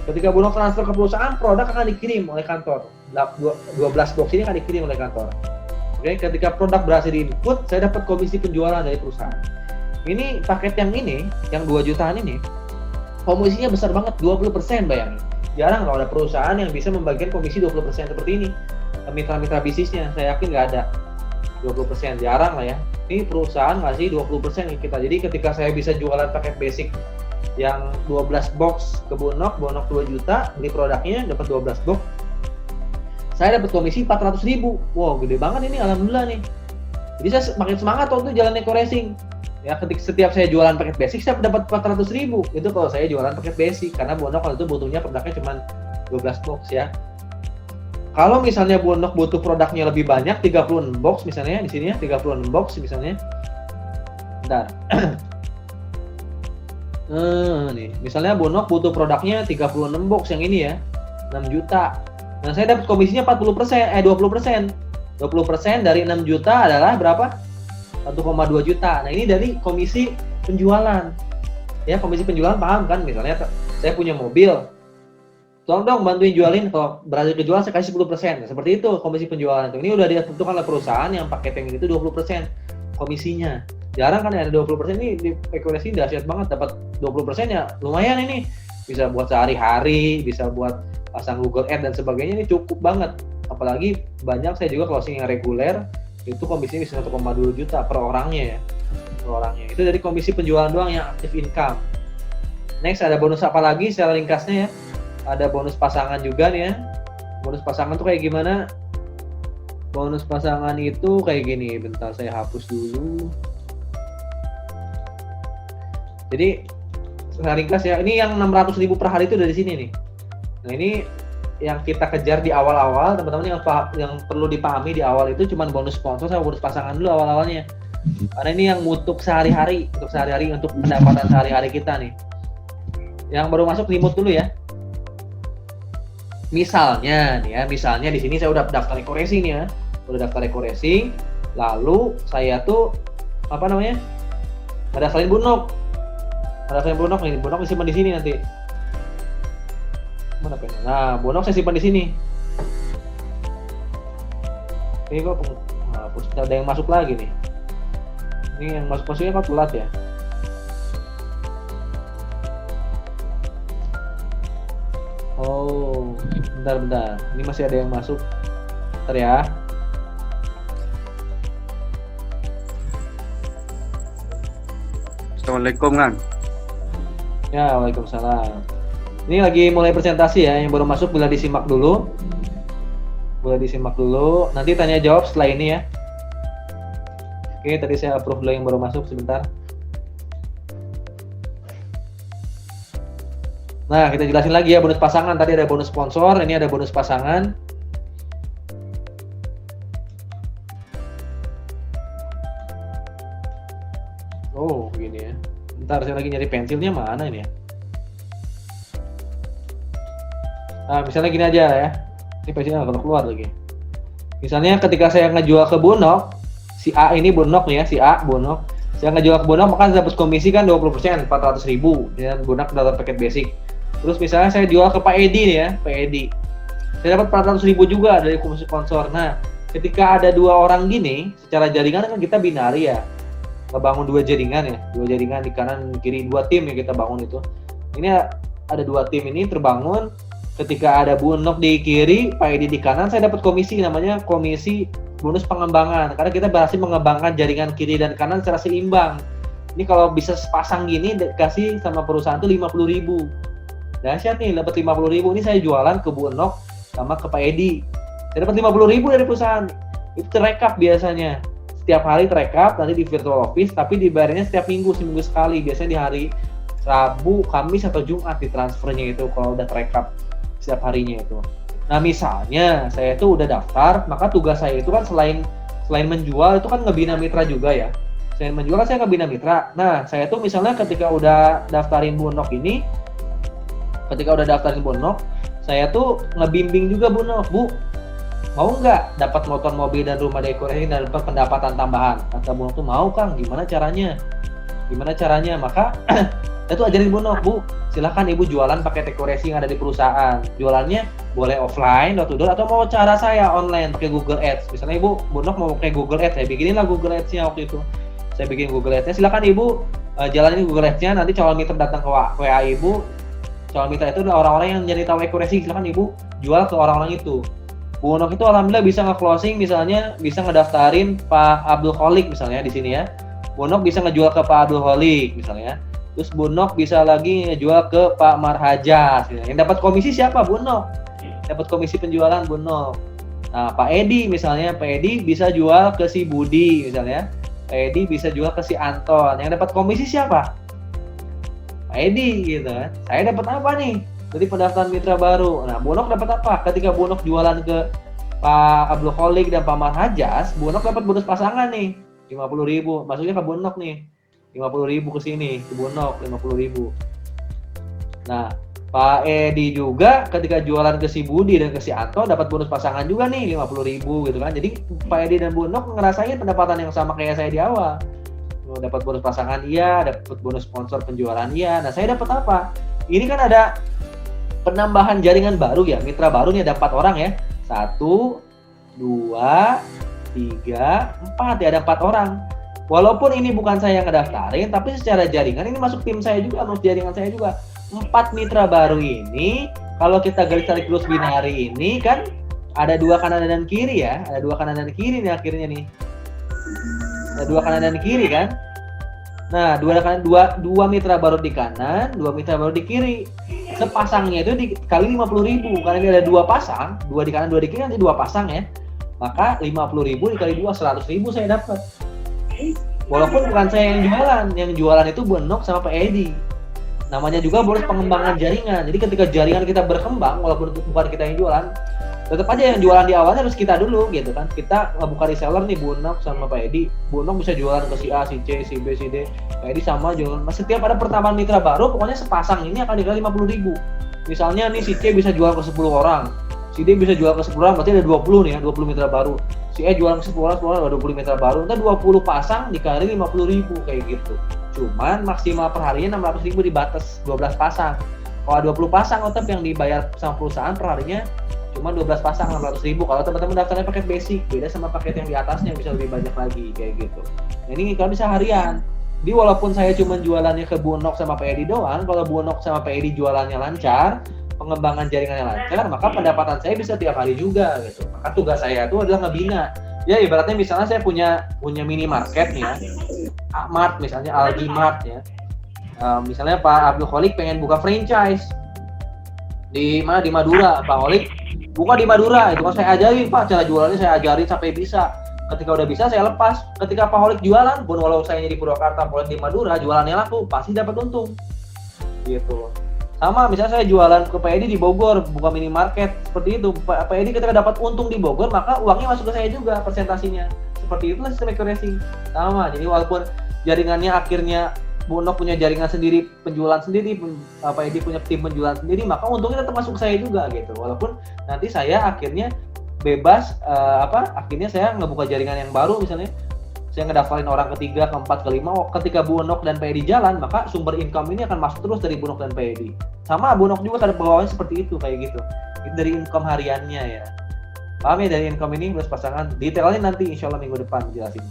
Ketika Bunok transfer ke perusahaan, produk akan dikirim oleh kantor. 12 box ini akan dikirim oleh kantor. Oke, ketika produk berhasil di-input, saya dapat komisi penjualan dari perusahaan. Ini paket yang ini, yang 2 jutaan ini, komisinya besar banget, 20% bayangin. Jarang kalau ada perusahaan yang bisa membagikan komisi 20% seperti ini. Mitra-mitra bisnisnya, saya yakin nggak ada. 20% jarang lah ya. Ini perusahaan ngasih 20% ke kita. Jadi ketika saya bisa jualan paket basic yang 12 box ke Bunok 2 juta, beli produknya dapat 12 box. Saya dapat komisi 400.000. Wow, gede banget ini, alhamdulillah nih. Jadi saya makin semangat waktu jalan eco racing. Ya, setiap saya jualan paket basic saya dapat 400.000. Itu kalau saya jualan paket basic, karena Bonok waktu itu butuhnya produknya cuma 12 box ya. Kalau misalnya Bonok butuh produknya lebih banyak, 36 box misalnya di sini ya, 36 box misalnya. Bentar. Nih, misalnya Bonok butuh produknya 36 box yang ini ya, 6 juta. Nah, saya dapat komisinya 20%. 20% dari 6 juta adalah berapa? 1,2 juta. Nah, ini dari komisi penjualan. Ya, komisi penjualan paham kan? Misalnya saya punya mobil, tolong dong bantuin jualin, kalau berhasil kejual saya kasih 10%. Nah, seperti itu komisi penjualan itu. Ini udah ditentukan oleh perusahaan yang pakai yang itu 20% komisinya. Jarang kan ada 20%, ini di equity dahsyat banget, dapat 20% ya lumayan ini. Bisa buat sehari-hari, bisa buat pasang Google Ads dan sebagainya, ini cukup banget. Apalagi banyak saya juga closing yang reguler, itu komisinya bisa 1,2 juta per orangnya ya. Per orangnya. Itu dari komisi penjualan doang yang active income. Next ada bonus apa lagi secara ringkasnya ya. Ada bonus pasangan juga nih ya. Bonus pasangan tuh kayak gimana? Bonus pasangan itu kayak gini. Bentar saya hapus dulu. Jadi secara ringkas ya, ini yang 600.000 per hari itu dari sini nih. Nah, ini yang kita kejar di awal-awal, teman-teman, yang perlu dipahami di awal itu cuma bonus sponsor sama bonus pasangan dulu awal-awalnya. Karena ini yang untuk sehari-hari, untuk pendapatan sehari-hari kita nih. Yang baru masuk remote dulu ya. Misalnya nih ya, misalnya di sini saya udah daftar dekorasi nih ya. Udah daftar dekorasi, lalu saya tuh ada selain Bonok. Ada selain Bonok nih, Bonok disimpan di sini nanti. Mana pengen? Nah, Bonok saya simpan di sini. Ini kok hapus, ada yang masuk lagi nih. Ini yang masuknya kok telat ya. Oh, bentar. Ini masih ada yang masuk. Bentar ya. Assalamualaikum, Kang. Ya, waalaikumsalam. Ini lagi mulai presentasi ya, yang baru masuk boleh disimak dulu. Nanti tanya jawab setelah ini ya. Oke, tadi saya approve dulu yang baru masuk sebentar. Nah, kita jelasin lagi ya bonus pasangan. Tadi ada bonus sponsor, ini ada bonus pasangan. Oh, begini ya. Bentar, saya lagi nyari pensilnya, mana ini ya? Nah, misalnya gini aja ya. Ini pensilnya kalau keluar lagi. Misalnya ketika saya ngejual ke Bonok, si A ini Bonok nih ya, si A Bonok. Saya ngejual ke Bonok, maka dapat komisi kan 20%, 400.000. Dan Bonok dapat paket basic. Terus misalnya saya jual ke Pak Edi nih ya, Pak Edi. Saya dapat 400.000 juga dari komisi sponsor. Nah, ketika ada dua orang gini, secara jaringan kan kita binari ya. Ngebangun dua jaringan di kanan kiri, dua tim yang kita bangun itu. Ini ada dua tim ini terbangun. Ketika ada Bonok di kiri, Pak Edi di kanan, saya dapat komisi, namanya komisi bonus pengembangan. Karena kita berhasil mengembangkan jaringan kiri dan kanan secara seimbang. Ini kalau bisa sepasang gini, dikasih sama perusahaan tuh 50.000. Dahsyat nih, dapat 50.000. Ini saya jualan ke Bonok sama ke Pak Edi. Saya dapat 50.000 dari perusahaan. Itu terekap biasanya. Setiap hari terekap, nanti di virtual office, tapi dibayarnya setiap minggu, seminggu sekali. Biasanya di hari Rabu, Kamis, atau Jumat di transfernya itu kalau udah terekap setiap harinya itu. Nah, misalnya saya itu udah daftar, maka tugas saya itu kan selain menjual itu kan ngebina mitra juga ya. Selain menjual kan saya ngebina mitra. Nah, saya tuh misalnya ketika udah daftarin Bonok ini, saya tuh ngebimbing juga Bonok, Bu. Mau nggak dapat motor, mobil, dan rumah dekorasi dan dapat pendapatan tambahan? Kata Bonok tuh mau, Kang. Gimana caranya? Maka saya tuh ajarin Bonok, Bu, silahkan Ibu jualan pakai dekorasi yang ada di perusahaan. Jualannya boleh offline, door to door, atau mau cara saya online pakai Google Ads. Misalnya Ibu, Bonok mau pakai Google Ads, saya bikinin lah Google Ads-nya waktu itu. Saya bikin Google Ads-nya, silahkan Ibu jalanin Google Ads-nya, nanti calon mitra datang ke WA Ibu. Calon mitra itu adalah orang-orang yang jadi tahu dekorasi, silahkan Ibu jual ke orang-orang itu. Bonok itu alhamdulillah bisa nge-closing, misalnya bisa ngedaftarin Pak Abdul Kholik misalnya di sini ya. Bonok bisa ngejual ke Pak Abdul Kholik misalnya. Terus Bonok bisa lagi ngejual ke Pak Marhajas. Yang dapat komisi siapa? Bonok. Dapat komisi penjualan Bonok. Nah, Pak Edi misalnya, Pak Edi bisa jual ke si Budi misalnya. Pak Edi bisa jual ke si Anton. Yang dapat komisi siapa? Pak Edi gitu kan. Saya dapat apa nih dari pendaftaran mitra baru? Nah, Bonok dapat apa? Ketika Bonok jualan ke Pak Abdul Kholik dan Pak Marhajas, Bonok dapat bonus pasangan nih, 50.000. Maksudnya ke Bonok nih, 50.000 ke sini, ke Bonok 50.000. Nah, Pak Edi juga ketika jualan ke si Budi dan ke si Anto dapat bonus pasangan juga nih 50.000 gitu kan. Jadi Pak Edi dan Bonok ngerasain pendapatan yang sama kayak saya di awal. Dapat bonus pasangan iya, dapat bonus sponsor penjualan iya. Nah, saya dapat apa? Ini kan ada penambahan jaringan baru ya, mitra baru nih ada 4 orang ya. 1, 2, 3, 4 ya, ada 4 orang. Walaupun ini bukan saya yang ngedaftarin, tapi secara jaringan ini masuk tim saya juga, masuk jaringan saya juga. 4 mitra baru ini, kalau kita garis tarik terus binari ini kan ada 2 kanan dan kiri ya, ada 2 kanan dan kiri nih akhirnya nih. Ada 2 kanan dan kiri kan. Nah, dua mitra baru di kanan, 2 mitra baru di kiri. Sepasangnya itu dikali 50.000 karena ini ada 2 pasang, 2 di kanan 2 di kiri nanti 2 pasang ya. Maka 50.000 dikali 2 100.000 saya dapat. Walaupun bukan saya yang jualan itu Bonok sama Pak Edi. Namanya juga bonus pengembangan jaringan. Jadi ketika jaringan kita berkembang, walaupun bukan kita yang jualan, tetap aja yang jualan di awalnya harus kita dulu gitu kan. Kita buka reseller nih Bonok sama Pak Edi. Bonok bisa jualan ke si A, si C, si B, si D. Pak Edi sama jualan. Setiap ada pertambahan mitra baru, pokoknya sepasang ini akan dikali 50.000. Misalnya nih si C bisa jual ke 10 orang. Si D bisa jual ke 10 orang, berarti ada 20 nih ya, 20 mitra baru. Si E jualan ke 10 orang, 10 orang ada 20 mitra baru. Ntar 20 pasang dikali 50.000 kayak gitu. Cuman maksimal perharinya 600.000 dibatas 12 pasang. Kalau 20 pasang tetap yang dibayar sama perusahaan perharinya cuma 12 pasang 600.000. Kalau teman-teman daftarnya paket basic, beda sama paket yang di atasnya bisa lebih banyak lagi kayak gitu. Nah, ini kalau bisa harian. Jadi walaupun saya cuma jualannya ke Bonok sama Pak Edi doang, kalau Bonok sama Pak Edi jualannya lancar, pengembangan jaringannya lancar, maka pendapatan saya bisa tiap hari juga gitu. Maka tugas saya itu adalah ngebina. Ya ibaratnya misalnya saya punya minimarket nih ya, Mart misalnya, Algimart ya. Misalnya Pak Abdul Kholik pengen buka franchise di mana, di Madura. Pak Kholik buka di Madura, itu kan saya ajarin Pak, cara jualannya saya ajarin sampai bisa. Ketika udah bisa saya lepas. Ketika Pak Kholik jualan, pun walau saya di Purwakarta, Pak Kholik di Madura, jualannya laku, pasti dapat untung. Gitu. Sama misalnya saya jualan ke Pak Edi di Bogor, buka minimarket, seperti itu. Pak Edi ketika dapat untung di Bogor, maka uangnya masuk ke saya juga persentasinya. Seperti itulah sistem equity sama. Jadi walaupun jaringannya akhirnya Bonok punya jaringan sendiri, penjualan sendiri, Pak Edi punya tim penjualan sendiri, maka untungnya tetap masuk ke saya juga gitu. Walaupun nanti saya akhirnya bebas, akhirnya saya ngebuka jaringan yang baru misalnya. Saya ngedaftarin orang ketiga, keempat, kelima. Ketika Bonok dan Pak Edi jalan, maka sumber income ini akan masuk terus dari Bonok dan Pak Edi. Sama Bonok juga ada bawahnya seperti itu, kayak gitu. Itu dari income hariannya ya. Paham ya dari income ini plus pasangan? Detailnya nanti insya Allah minggu depan jelasin.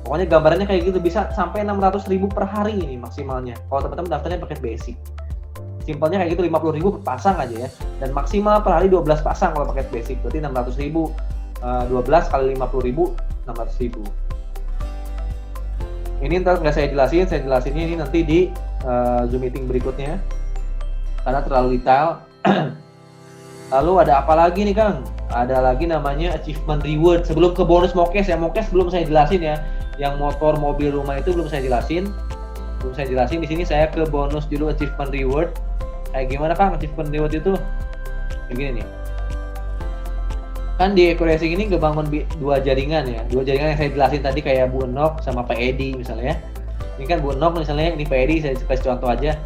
Pokoknya gambarannya kayak gitu, bisa sampai 600.000 per hari ini maksimalnya. Kalau teman-teman daftarnya paket basic. Simpelnya kayak gitu, 50.000 per pasang aja ya. Dan maksimal per hari 12 pasang kalau paket basic. Berarti 600.000, 12 kali 50.000, 600.000. Ini ntar nggak saya jelasinnya ini nanti di Zoom meeting berikutnya karena terlalu detail. Lalu ada apa lagi nih Kang? Ada lagi namanya achievement reward. Sebelum ke bonus mokes ya, mokes belum saya jelasin ya. Yang motor, mobil, rumah itu belum saya jelasin. Di sini saya ke bonus dulu, achievement reward. Kayak gimana Kang achievement reward itu? Begini nih. Kan di Eco-Racing ini ngebangun 2 jaringan ya. 2 jaringan yang saya jelasin tadi kayak Bonok sama Pak Edi misalnya ya. Ini kan Bonok misalnya, ini Pak Edi saya kasih contoh aja.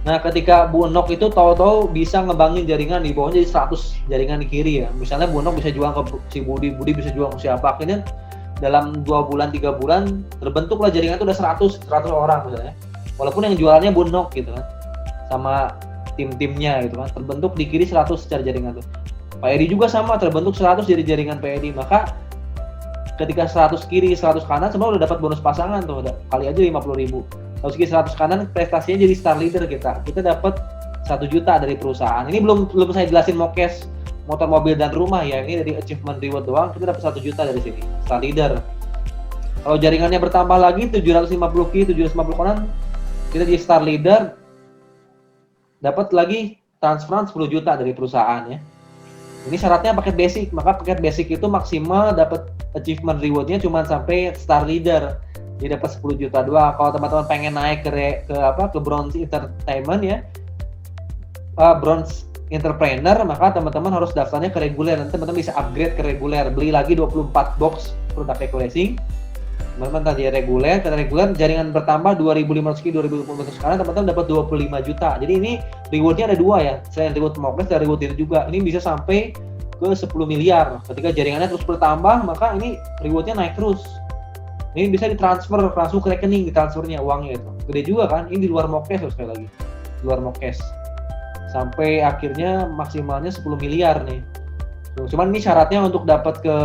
Nah, ketika Bonok itu tahu-tahu bisa ngebangin jaringan di bawahnya jadi 100 jaringan di kiri ya. Misalnya Bonok bisa jual ke si Budi bisa jual ke siapa. Akhirnya dalam 2 bulan, 3 bulan terbentuklah jaringan itu udah 100 orang misalnya. Walaupun yang jualannya Bonok gitu kan. Sama tim-timnya gitu kan. Terbentuk di kiri 100 secara jaringan tuh. Pak Edi juga sama, terbentuk 100 jadi jaringan Pak Edi. Maka ketika 100 kiri, 100 kanan semua udah dapat bonus pasangan tuh, kali aja 50.000. Kalau segi 100 kanan prestasinya jadi star leader kita dapat 1 juta dari perusahaan. Ini belum saya jelasin mokes motor, mobil dan rumah ya. Ini dari achievement reward doang kita dapat 1 juta dari sini, star leader. Kalau jaringannya bertambah lagi 750 kiri, 750 kanan, kita jadi star leader, dapat lagi transferan 10 juta dari perusahaan ya. Ini syaratnya paket basic, maka paket basic itu maksimal dapat achievement rewardnya cuma sampai star leader, jadi dapat 10 juta doang. Kalau teman-teman pengen naik ke bronze entertainment ya, bronze entrepreneur, maka teman-teman harus daftarnya ke reguler. Nanti teman-teman bisa upgrade ke reguler, beli lagi 24 box produk Eco Racing. Teman-teman tadi reguler, karena reguler jaringan bertambah 2.500 ki 2.500 sekarang teman-teman dapat 25 juta. Jadi ini rewardnya ada dua ya, selain reward Mokes dan reward itu juga. Ini bisa sampai ke 10 miliar. Ketika jaringannya terus bertambah, maka ini rewardnya naik terus. Ini bisa ditransfer langsung ke rekening, ditransfernya uangnya itu. Gede juga kan? Ini di luar Mokes sekali lagi, di luar Mokes. Sampai akhirnya maksimalnya 10 miliar nih. Cuman ini syaratnya untuk dapat ke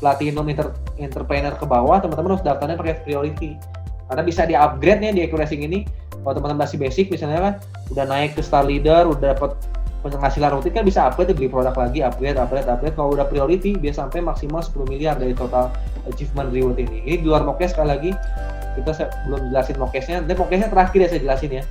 Platinum Entrepreneur ke bawah, teman-teman harus daftarnya pakai priority. Karena bisa di-upgrade nih di Eco Racing ini. Kalau teman-teman masih basic misalnya kan, udah naik ke Star Leader, udah dapat penghasilan rutin kan bisa upgrade, beli produk lagi, upgrade. Kalau udah priority bisa sampai maksimal 10 miliar dari total achievement reward ini. Ini di luar Mokes sekali lagi. Kita belum jelasin Mokesnya. Nanti Mokesnya terakhir ya saya jelasin ya.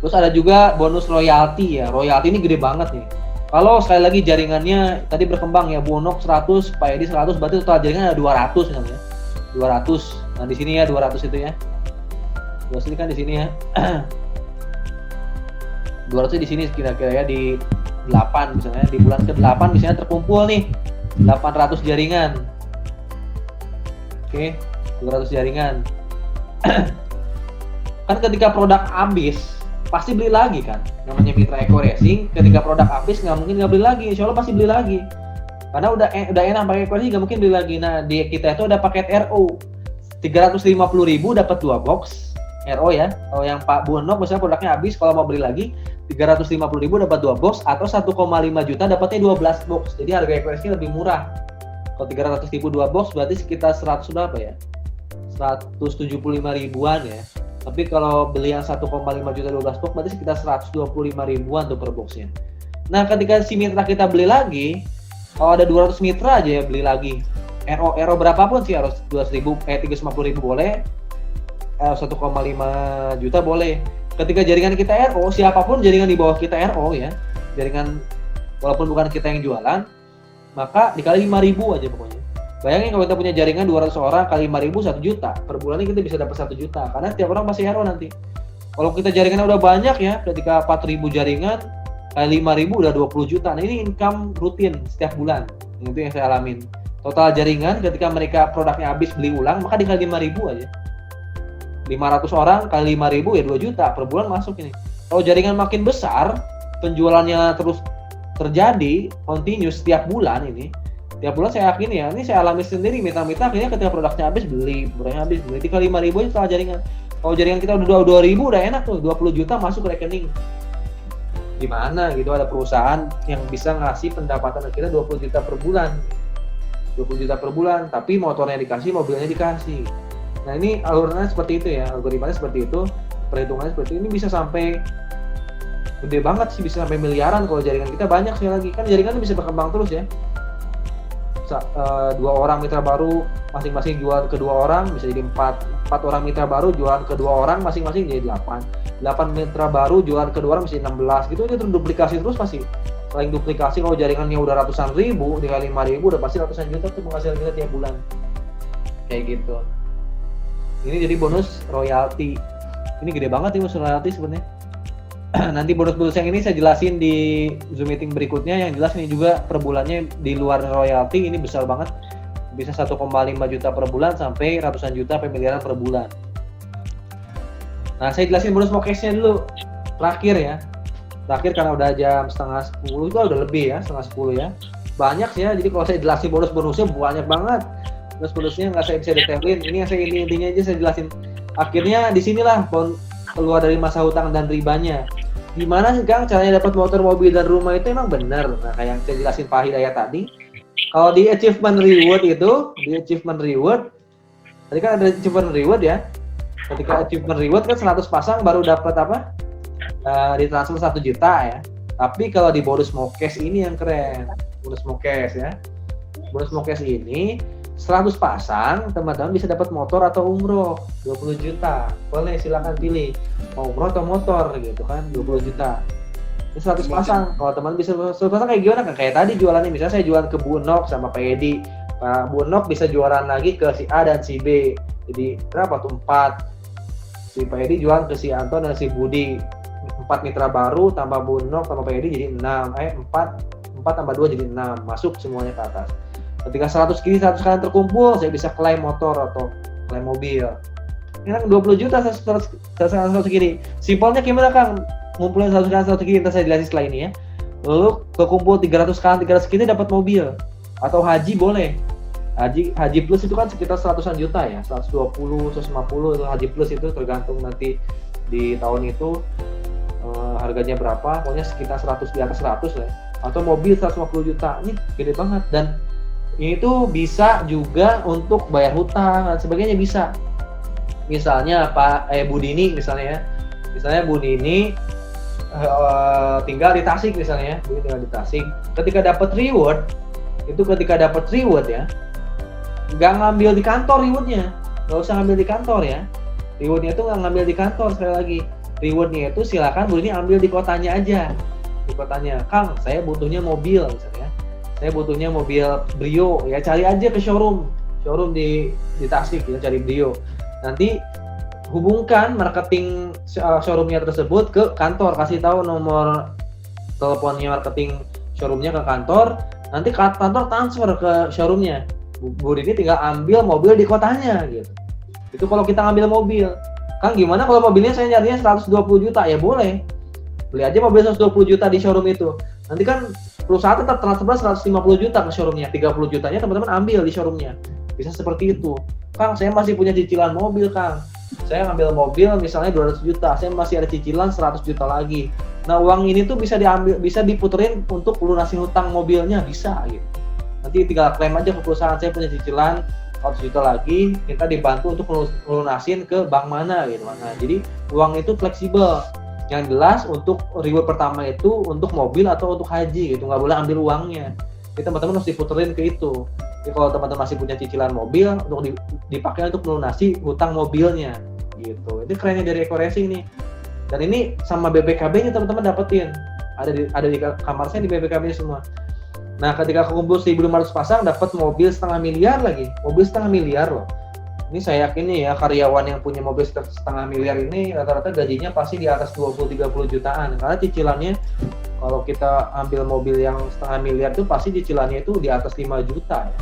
Terus ada juga bonus royalty ya. Royalty ini gede banget nih. Kalau sekali lagi jaringannya tadi berkembang ya, Bonok 100, Pak Edi 100, berarti total jaringan ada 200 namanya. 200. Nah, di sini ya 200 itu ya. 200 kan di sini ya. 200 di sini kira-kira ya di 8 misalnya, di bulan ke-8 misalnya terkumpul nih 800 jaringan. Oke, 200 jaringan. Kan ketika produk habis pasti beli lagi kan, namanya mitra Eco Racing. Ketika produk habis nggak mungkin nggak beli lagi, insya Allah pasti beli lagi karena udah enak pakai Eco Racing, nggak mungkin beli lagi. Nah di kita itu ada paket RO 350.000 dapat 2 box RO ya. Kalau yang Pak Bono misalnya produknya habis, kalau mau beli lagi 350.000 dapat 2 box atau 1,5 juta dapatnya 12 box. Jadi harga Eco Racing lebih murah. Kalau 300.000 2 box berarti sekitar 100 berapa ya, 175 ribuan ya. Tapi kalau beli yang 1,5 juta 12 box berarti sekitar 125 ribuan tuh per boxnya. Nah ketika si mitra kita beli lagi, kalau ada 200 mitra aja ya beli lagi, RO berapapun sih, harus 350.000 boleh, 1,5 juta boleh. Ketika jaringan kita RO, siapapun jaringan di bawah kita RO ya, jaringan walaupun bukan kita yang jualan, maka dikali 5.000 aja pokoknya. Bayangin kalau kita punya jaringan 200 orang kali 5.000 1 juta. Per bulannya kita bisa dapat 1 juta karena tiap orang pasti RO nanti. Kalau kita jaringannya udah banyak ya, ketika 4.000 jaringan kali 5.000 udah 20 juta. Nah ini income rutin setiap bulan. Itu yang saya alamin. Total jaringan ketika mereka produknya habis beli ulang, maka dikali 5.000 aja. 500 orang kali 5.000 ya 2 juta per bulan masuk ini. Kalau jaringan makin besar, penjualannya terus terjadi continuous setiap bulan ini. Tiap bulan saya yakin ya, ini saya alami sendiri, mitra-mitra akhirnya ketika produknya habis beli, dikali 5.000 aja setelah jaringan. Kalau jaringan kita udah 2.000 udah enak tuh, 20 juta masuk ke rekening. Gimana gitu, ada perusahaan yang bisa ngasih pendapatan kita 20 juta per bulan. 20 juta per bulan, tapi motornya dikasih, mobilnya dikasih. Nah ini alurnya seperti itu ya, algoritmanya seperti itu, perhitungannya seperti ini, bisa sampai gede banget sih, bisa sampai miliaran kalau jaringan kita banyak sekali lagi. Kan jaringan bisa berkembang terus ya. 2 orang mitra baru masing-masing jual ke 2 orang bisa jadi 4 orang mitra baru jualan ke 2 orang masing-masing jadi 8 mitra baru jualan ke 2 orang bisa 16 gitu. Ini terduplikasi terus, pasti saling duplikasi. Kalau jaringannya udah ratusan ribu dikali 5.000 udah pasti ratusan juta tuh penghasilan kita tiap bulan kayak gitu. Ini jadi bonus royalty, ini gede banget nih bonus royalty sebenarnya. Nanti bonus-bonus yang ini saya jelasin di Zoom meeting berikutnya. Yang jelas ini juga per bulannya di luar royalty ini besar banget, bisa 1,5 juta per bulan sampai ratusan juta sampai miliaran per bulan. Nah saya jelasin bonus Mokesnya dulu terakhir ya, karena udah jam 9:30 itu udah lebih ya, 9:30 ya, banyak sih ya. Jadi kalau saya jelasin bonusnya banyak banget, bonusnya nggak saya bisa detailin. Ini yang saya intinya aja saya jelasin. Akhirnya disinilah keluar dari masa hutang dan ribanya. Gimana sih Kang caranya dapat motor, mobil, dan rumah itu emang benar? Nah kayak yang saya jelasin Pak Hidayat tadi, kalau di achievement reward tadi kan ada achievement reward ya. Ketika achievement reward kan 100 pasang baru dapat apa? Ditransfer 1 juta ya. Tapi kalau di bonus Mokes ini yang keren, bonus Mokes ya. Bonus Mokes ini 100 pasang teman-teman bisa dapat motor atau umroh 20 juta. Boleh silakan pilih mau umroh atau motor gitu kan, 20 juta. Ini 100 pasang. Kalau teman bisa 100 pasang kayak gimana kan? Kayak tadi jualannya misalnya saya jualan ke Bunok sama Pak Edi Pak Bunok bisa jualan lagi ke si A dan si B. Jadi berapa tuh? 4. Si Pak Edi jualan ke si Anton dan si Budi. 4 mitra baru tambah Bunok tambah Pak Edi jadi 6. 4 tambah 2 jadi 6. Masuk semuanya ke atas. Ketika 100 kiri 100 kanan terkumpul, saya bisa klaim motor atau klaim mobil. Ini kan 20 juta 100 kiri. Simpelnya gimana Kang? Ngumpulin 100 kanan 100 kiri, saya jelasin setelah ini ya. Lalu kekumpul 300 kanan 300 kiri dapat mobil. Atau haji boleh. Haji plus itu kan sekitar 100-an juta ya, 120, 150 itu haji plus itu tergantung nanti di tahun itu harganya berapa, pokoknya sekitar 100 di atas 100 lah. Atau mobil 150 juta, ini gede banget dan ini tuh bisa juga untuk bayar hutang dan sebagainya bisa. Misalnya Budini misalnya ya, misalnya Budini tinggal di Tasik misalnya, Budini tinggal di Tasik, ketika dapat reward ya, nggak ngambil di kantor rewardnya, nggak usah ngambil di kantor ya. Rewardnya itu nggak ngambil di kantor, sekali lagi. Rewardnya itu silakan Bu ini ambil di kotanya aja. Di kotanya, Kang, saya butuhnya mobil misalnya. Saya butuhnya mobil Brio, ya cari aja ke showroom di Tasik ya, cari Brio. Nanti hubungkan marketing showroomnya tersebut ke kantor, kasih tahu nomor teleponnya marketing showroomnya ke kantor. Nanti kantor transfer ke showroomnya. Bu ini tinggal ambil mobil di kotanya gitu. Itu kalau kita ngambil mobil. Kang gimana kalau mobilnya saya nyarinya 120 juta? Ya boleh. Beli aja mobil 120 juta di showroom itu. Nanti kan perusahaan tetap transfer 150 juta ke showroomnya. 30 jutanya teman-teman ambil di showroomnya. Bisa seperti itu. Kang saya masih punya cicilan mobil Kang. Saya ngambil mobil misalnya 200 juta. Saya masih ada cicilan 100 juta lagi. Nah uang ini tuh bisa diambil, bisa diputerin untuk lunasi hutang mobilnya, bisa gitu. Nanti tinggal klaim aja ke perusahaan, saya punya cicilan 100 juta lagi, kita dibantu untuk lunasin ke bank mana gitu. Nah, jadi uang itu fleksibel. Yang jelas untuk reward pertama itu untuk mobil atau untuk haji gitu, nggak boleh ambil uangnya. Jadi teman-teman harus diputerin ke itu. Jadi kalau teman-teman masih punya cicilan mobil, untuk dipakai untuk melunasi hutang mobilnya gitu. Itu kerennya dari Eco Racing nih. Dan ini sama BPKB-nya teman-teman dapetin. Ada di kamar saya di BPKB semua. Nah, ketika kumpul 1.500 pasang dapat mobil setengah miliar lagi. Mobil setengah miliar loh. Ini saya yakin nih ya, karyawan yang punya mobil setengah miliar ini rata-rata gajinya pasti di atas 20-30 jutaan. Karena cicilannya kalau kita ambil mobil yang setengah miliar itu pasti cicilannya itu di atas 5 juta ya.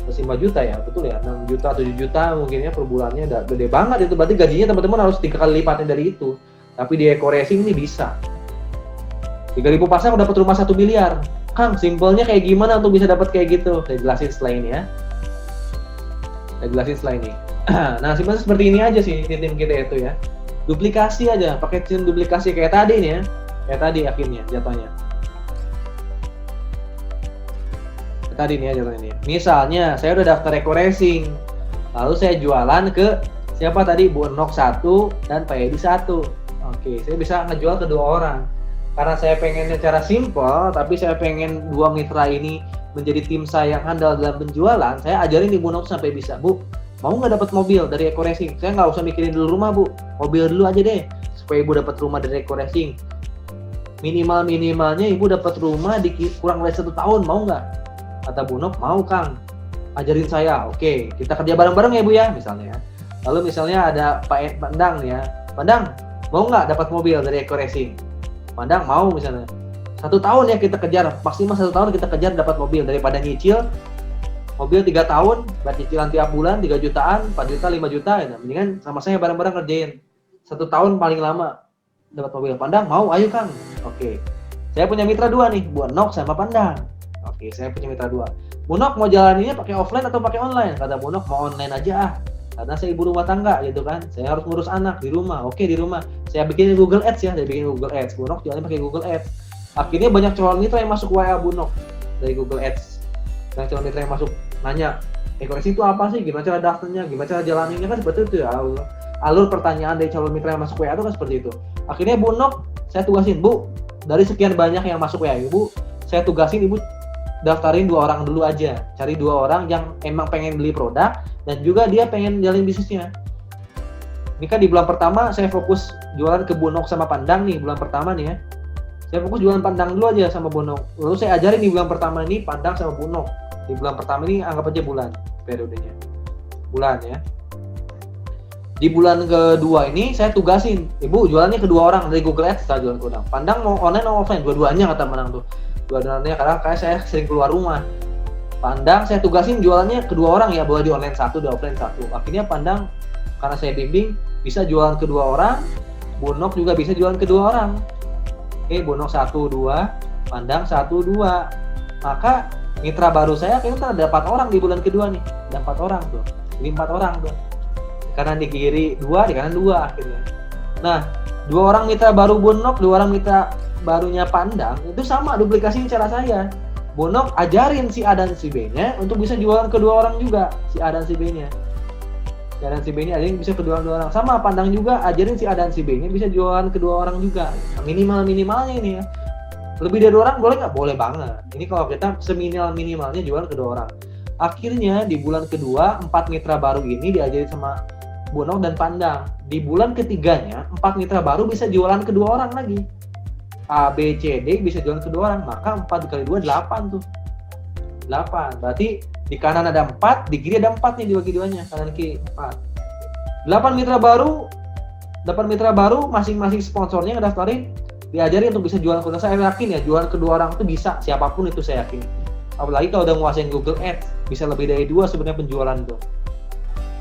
Atas 5 juta ya, betul ya. 6 juta, 7 juta mungkinnya per bulannya udah gede banget itu. Berarti gajinya teman-teman harus 3 kali lipatnya dari itu. Tapi di Eco Racing ini bisa. 3.000 pasang dapat rumah 1 miliar. Kang, simpelnya kayak gimana untuk bisa dapat kayak gitu? Saya jelasin setelah ini ya. Nah, simpelnya seperti ini aja sih di tim kita itu ya. Duplikasi aja, pakai sistem duplikasi kayak tadi nih ya. Kayak tadi akhirnya jatuhnya. Tadi nih ya jatuhnya. Misalnya, saya udah daftar Eco Racing. Lalu saya jualan ke siapa tadi? Bu Enok 1 dan Pak Edi 1. Oke, saya bisa ngejual ke 2 orang. Karena saya pengennya cara simpel, tapi saya pengen 2 mitra ini menjadi tim saya yang handal dalam penjualan, saya ajarin di Bu Nok sampai bisa. Bu, mau nggak dapat mobil dari Eco Racing? Saya nggak usah mikirin dulu rumah Bu, mobil dulu aja deh, supaya Ibu dapat rumah dari Eco Racing. Minimalnya Ibu dapat rumah di kurang dari 1 tahun, mau nggak? Kata Bu Nok, mau Kang, ajarin saya. Oke, kita kerja bareng-bareng ya Bu ya, misalnya. Lalu misalnya ada Pak Pandang ya, Pandang, mau nggak dapat mobil dari Eco Racing? Pandang mau misalnya 1 tahun ya kita kejar, maksimal 1 tahun kita kejar dapat mobil, daripada nyicil mobil 3 tahun, buat cicilan tiap bulan 3 jutaan, 4 juta, 5 juta ya. Mendingan sama saya bareng-bareng kerjain 1 tahun paling lama dapat mobil. Pandang mau, ayo Kang. Oke, saya punya mitra 2 nih, Bu Nok sama Pandang. Oke, saya punya mitra 2. Bu Nok mau jalaninnya pakai offline atau pakai online? Kata Bu Nok mau online aja ah, karena saya ibu rumah tangga gitu kan, saya harus ngurus anak di rumah. Oke, di rumah saya bikin Google Ads ya, saya bikin Google Ads. Bu Nok jualannya pakai Google Ads. Akhirnya banyak calon mitra yang masuk WA Bu Nok dari Google Ads. Banyak calon mitra yang masuk nanya, Eco Racing itu apa sih? Gimana cara daftarnya? Gimana cara jalaninnya? Kan seperti itu ya. Alur pertanyaan dari calon mitra yang masuk WA itu kan seperti itu. Akhirnya Bu Nok saya tugasin, Bu, dari sekian banyak yang masuk WA Ibu, saya tugasin Ibu daftarin 2 orang dulu aja. Cari 2 orang yang emang pengen beli produk dan juga dia pengen jalin bisnisnya. Ini kan di bulan pertama saya fokus jualan ke Bu Nok sama Pandang nih, bulan pertama nih ya. Saya fokus jualan Pandang dulu aja sama Bu Nok. Lalu saya ajarin di bulan pertama ini Pandang sama Bu Nok. Di bulan pertama ini anggap aja bulan periodenya. Bulan ya. Di bulan kedua ini saya tugasin, ibu jualannya kedua orang dari Google Ads, saya jualan ke orang. Pandang mau online mau offline, dua-duanya kata Menang tuh. Dua-duanya karena kayak saya sering keluar rumah. Pandang saya tugasin jualannya kedua orang ya, boleh di online satu, di offline satu. Akhirnya Pandang karena saya bimbing bisa jualan kedua orang, Bonok juga bisa jualan kedua orang. Oke, Bonok 1, 2, Pandang 1, 2. Maka mitra baru saya kayaknya ada 4 orang di bulan kedua nih, ada 4 orang tuh, jadi 4 orang tuh. Di kanan di kiri 2, di kanan 2 akhirnya. Nah, 2 orang mitra baru Bonok, 2 orang mitra barunya Pandang itu sama duplikasi cara saya. Bonok ajarin si A dan si B-nya untuk bisa jualan kedua orang juga, si A dan si B-nya. Si A dan si B-nya ajarin bisa kedua orang. Sama Pandang juga ajarin si A dan si B-nya bisa jualan kedua orang juga. Minimalnya ini ya. Lebih dari 2 orang boleh nggak? Boleh banget. Ini kalau kita seminimal-minimalnya jualan kedua orang. Akhirnya di bulan kedua 4 mitra baru ini diajarin sama Bonok dan Pandang. Di bulan ketiganya 4 mitra baru bisa jualan kedua orang lagi. A, B, C, D bisa jualan kedua orang. Maka 4 kali 2 8 tuh. 8. Berarti di kanan ada 4, di kiri ada 4 nih dibagi duanya. Kanan kiri 4. 8 mitra baru masing-masing sponsornya ngedaftarin, diajarin untuk bisa jualan kedua. Saya yakin ya jualan kedua orang itu bisa, siapapun itu saya yakin. Apalagi kalau udah nguasain Google Ads, bisa lebih dari 2 sebenarnya penjualan itu.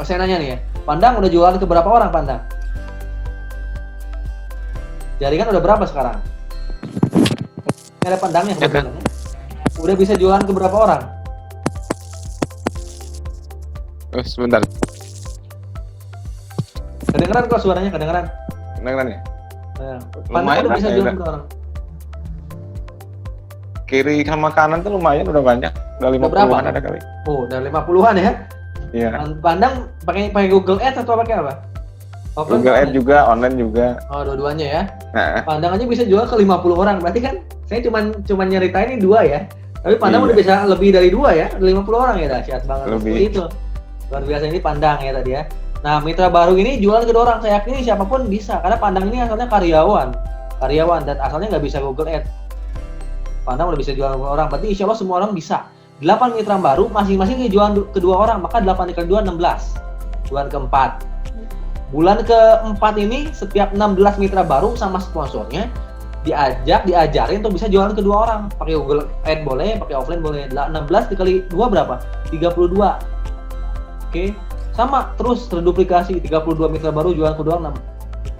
Saya nanya nih ya, Pandang udah jualan ke berapa orang Pandang? Jaringan udah berapa sekarang? Ini ada Pandangnya kebetulan ya. Udah bisa jualan ke berapa orang? Oh, sebentar. Kedengeran kok suaranya, kedengeran? Kedengeran ya? Nah, Pandang udah bisa jualan ke orang. Kiri sama kanan tuh lumayan, udah banyak. Udah 50-an ada kali. Oh, udah 50-an ya? Iya. Pandang pakai Google Ads atau pakai apa? Offline Google Ads juga, online juga. Oh, dua-duanya ya. Nah. Pandang aja bisa jual ke 50 orang. Berarti kan saya cuma nyeritain ini 2 ya. Tapi Pandang udah bisa lebih dari 2 ya. 50 orang ya, dahsyat banget. Lebih. Itu. Luar biasa ini Pandang ya tadi ya. Nah, mitra baru ini jualan ke 2 orang. Saya yakin siapapun bisa karena Pandang ini asalnya karyawan dan asalnya nggak bisa Google Ads. Pandang udah bisa jualan ke orang. Berarti insya Allah semua orang bisa. 8 mitra baru masing-masing jualan kedua orang, maka 8 kali 2 16. Bulan keempat. Bulan keempat ini setiap 16 mitra baru sama sponsornya diajarin untuk bisa jualan kedua orang. Pakai Google Ads boleh, pakai offline boleh. 16 dikali 2 berapa? 32. Oke. Sama terus terduplikasi 32 mitra baru jualan kedua orang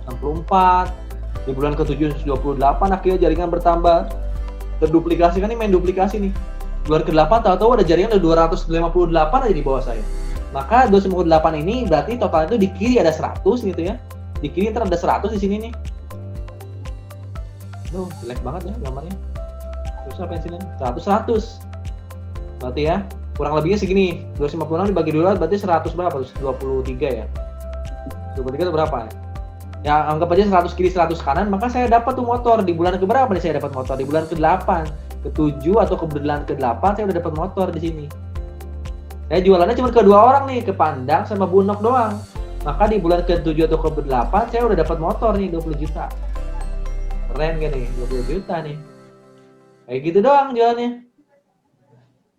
64. Di bulan ke-7 28 akhirnya jaringan bertambah. Terduplikasi kan ini main duplikasi nih. Bulan ke-8 tahu-tahu ada jaringan ada 258 aja di bawah saya. Maka 258 ini berarti total itu di kiri ada 100 gitu ya. Di kiri ntar ada 100 di sini nih. Duh, jelek banget ya gambarnya. Susah pensilnya. 100. Berarti ya, kurang lebihnya segini. 256 dibagi 2 berarti 100 berapa? 23 ya. 23 itu berapa ya? Ya anggap aja 100 kiri 100 kanan, maka saya dapat tuh motor. Di bulan keberapa nih saya dapat motor? Di bulan ke-8. Ke-7 atau ke bulan ke-8 saya udah dapat motor di sini. Saya jualannya cuma ke 2 orang nih, ke Pandang sama Bonok doang. Maka di bulan ke-7 atau ke-8 saya udah dapat motor nih 20 juta. Keren kan nih, 20 juta nih. Kayak gitu doang jualannya.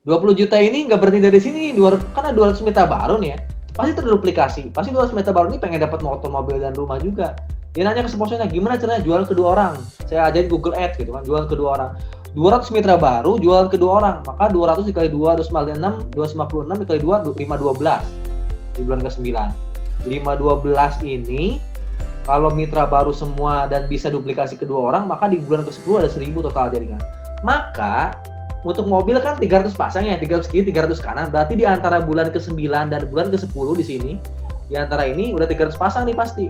20 juta ini nggak berhenti dari sini, karena 200 mitra baru nih ya. Pasti terduplikasi. Pasti 200 mitra baru ini pengen dapat motor, mobil, dan rumah juga. Dia nanya ke sponsornya, gimana caranya jual ke 2 orang? Saya ajarin Google Ads gitu kan, jual ke 2 orang. 200 mitra baru jual ke 2 orang, maka 200 dikali 2, 256 dikali 2, 512 di bulan ke-9. 512 ini kalau mitra baru semua dan bisa duplikasi ke 2 orang, maka di bulan ke-10 ada 1000 total jaringan. Maka untuk mobil kan 300 pasang ya, 300 kiri, 300 kanan. Berarti di antara bulan ke-9 dan bulan ke-10 di sini, di antara ini udah 300 pasang nih pasti.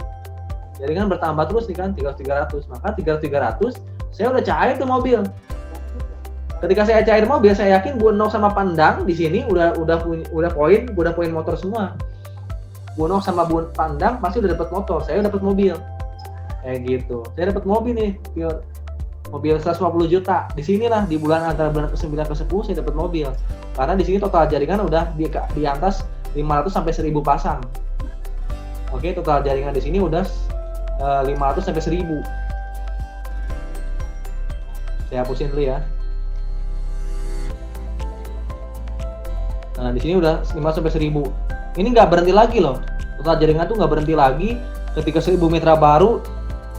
Jaringan bertambah terus nih kan, 300. Maka 300 saya udah cair tuh mobil. Ketika saya cair mobil, saya yakin Bonok sama Pandang di sini udah poin motor semua. Bonok sama Pandang pasti udah dapat motor, saya dapat mobil. Kayak gitu. Saya dapat mobil nih, mobil 150 juta. Di sinilah di bulan antara bulan ke-9 ke 10 saya dapat mobil. Karena di sini total jaringan udah di atas 500 sampai 1000 pasang. Oke, total jaringan di sini udah 500 sampai 1000. Saya hapusin dulu ya. Nah, di sini udah 5 sampai 1000. Ini nggak berhenti lagi loh. Total jaringan tuh nggak berhenti lagi. Ketika 1000 mitra baru,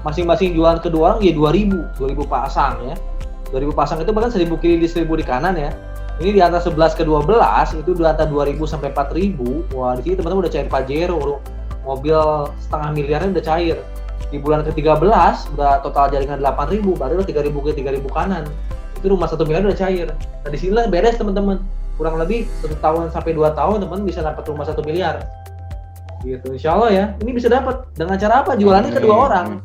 masing-masing jualan ke 2 orang ya 2000 pasang ya. 2000 pasang itu bahkan 1000 kiri di 1000 di kanan ya. Ini di antara 11 ke 12 itu di antara 2000 sampai 4000. Wah, di sini teman-teman udah cair Pajero, mobil setengah miliarnya udah cair. Di bulan ke-13 udah total jaringan 8000, baru 3000 ke 3000 kanan. Itu rumah 1 miliar udah cair. Nah, di sinilah beres teman-teman. Kurang lebih 1 tahun sampai 2 tahun teman bisa dapat rumah 1 miliar. Gitu. Insya Allah ya. Ini bisa dapat dengan cara apa? Jualannya ke 2 orang.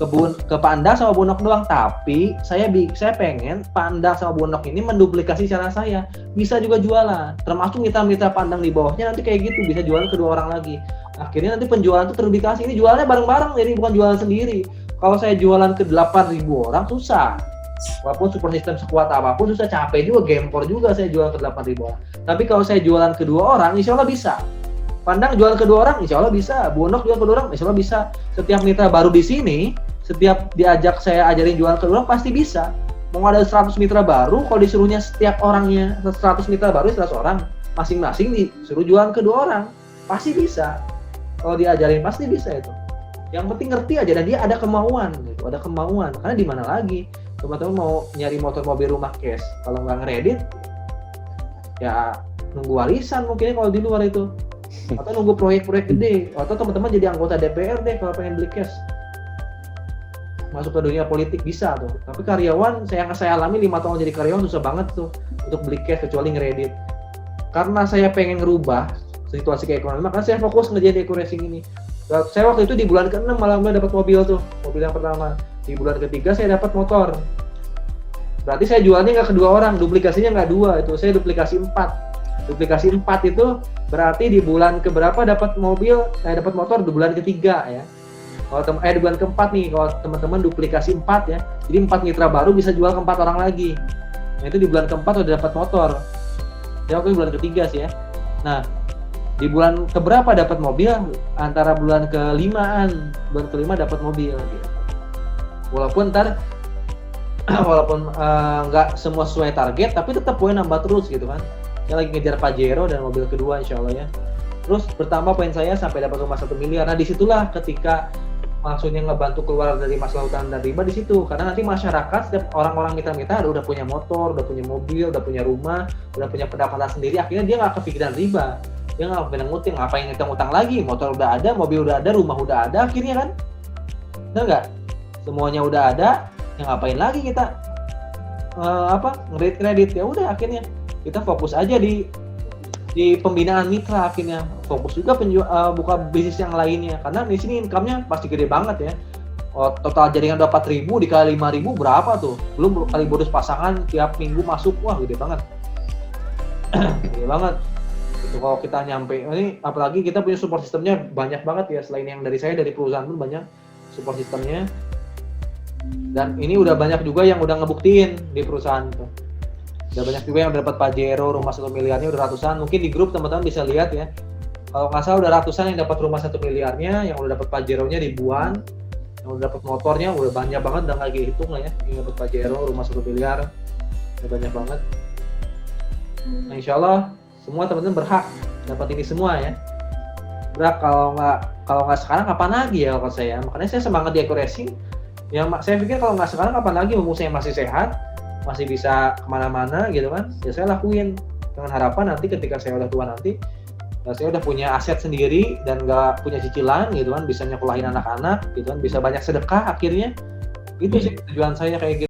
Ke Pak Andak sama Bu Nok doang, tapi saya pengen Pak Andak sama Bu Nok ini menduplikasi cara saya, bisa juga jualan, termasuk mitra-mitra Pak Andak di bawahnya nanti kayak gitu, bisa jualan ke 2 orang lagi. Akhirnya nanti penjualan itu terduplikasi, ini jualannya bareng-bareng, jadi bukan jualan sendiri. Kalau saya jualan ke 8.000 orang susah, walaupun super system sekuat apapun susah, capek juga, gempor juga saya jualan ke 8.000 orang. Tapi kalau saya jualan ke 2 orang, insya Allah bisa. Pandang jualan ke 2 orang, insya Allah bisa. Bu Nok jualan ke 2 orang, insya Allah bisa. Setiap mitra baru di sini, setiap diajak saya ajarin jualan ke 2 orang pasti bisa. Mau ada 100 mitra baru, kalau disuruhnya setiap orangnya 100 mitra baru 100 orang, masing-masing disuruh jualan ke 2 orang, pasti bisa. Kalau diajarin pasti bisa itu. Yang penting ngerti aja dan dia ada kemauan gitu, ada kemauan. Karena di mana lagi teman-teman mau nyari motor, mobil, rumah cash, kalau nggak ngeredit ya nunggu warisan mungkin kalau di luar itu, atau nunggu proyek-proyek gede, atau teman-teman jadi anggota DPR deh kalau pengen beli cash. Masuk ke dunia politik bisa tuh. Tapi karyawan, saya alami 5 tahun jadi karyawan susah banget tuh untuk beli cash kecuali ngeredit. Karena saya pengen ngerubah situasi kayak ekonomi, makanya saya fokus ngerjain deco racing ini. Saya waktu itu di bulan ke-6 malah dapat mobil tuh, mobil yang pertama. Di bulan ke-3 saya dapat motor. Berarti saya jualnya nggak ke 2 orang, duplikasinya nggak 2, itu saya duplikasi 4. Duplikasi 4 itu berarti di bulan keberapa dapat mobil, saya dapat motor di bulan ke-3 ya. Kalau di bulan ke-4 nih, kalau teman-teman duplikasi 4 ya, jadi 4 mitra baru bisa jual ke 4 orang lagi. Nah itu di bulan ke-4 udah dapat motor. Ya waktu di bulan ke-3 sih ya. Nah di bulan keberapa dapat mobil? Antara bulan ke-5an, bulan ke-5 dapat mobil. Gitu. Walaupun nggak semua sesuai target, tapi tetap poin nambah terus gitu kan. Saya lagi ngejar Pajero dan mobil kedua insya Allah ya. Terus bertambah poin saya sampai dapat rumah 1 miliar. Nah disitulah ketika maksudnya ngebantu keluar dari masalah utang dan riba di situ, karena nanti masyarakat setiap orang-orang mitra-mitra udah punya motor, udah punya mobil, udah punya rumah, udah punya pendapatan sendiri, akhirnya dia nggak kepikiran riba, dia nggak kepikiran ngutang, ngapain utang lagi, motor udah ada, mobil udah ada, rumah udah ada, akhirnya kan, benar nggak? Semuanya udah ada, ya ngapain lagi kita ngeredit kredit, ya udah akhirnya kita fokus aja di pembinaan mitra, akhirnya fokus juga buka bisnis yang lainnya, karena di sini income-nya pasti gede banget ya. Total jaringan 4.000 dikali 5.000 berapa tuh? Belum kali bonus pasangan tiap minggu masuk, wah gede banget. Gede banget. Itu kalau kita nyampe ini, apalagi kita punya support sistemnya banyak banget ya, selain yang dari saya, dari perusahaan pun banyak support sistemnya. Dan ini udah banyak juga yang udah ngebuktiin di perusahaan tuh. Udah banyak juga yang dapat Pajero, rumah 1 miliarnya udah ratusan. Mungkin di grup teman-teman bisa lihat ya. Kalau nggak salah udah ratusan yang dapat rumah 1 miliarnya, yang udah dapat Pajero-nya ribuan, yang udah dapat motornya udah banyak banget, udah nggak dihitung lah ya. Yang dapat Pajero, rumah 1 miliar, udah banyak banget. Nah insya Allah semua teman-teman berhak dapat ini semua ya. Berhak, kalau nggak sekarang kapan lagi ya kalau saya. Makanya saya semangat di Eco Racing. Saya pikir kalau nggak sekarang kapan lagi, mumpung saya masih sehat, masih bisa kemana-mana gitu kan, ya saya lakuin dengan harapan nanti ketika saya udah tua nanti ya saya udah punya aset sendiri dan nggak punya cicilan gitu kan, bisa nyekolahin anak-anak gitu kan, bisa banyak sedekah akhirnya. Itu sih tujuan saya kayak gitu.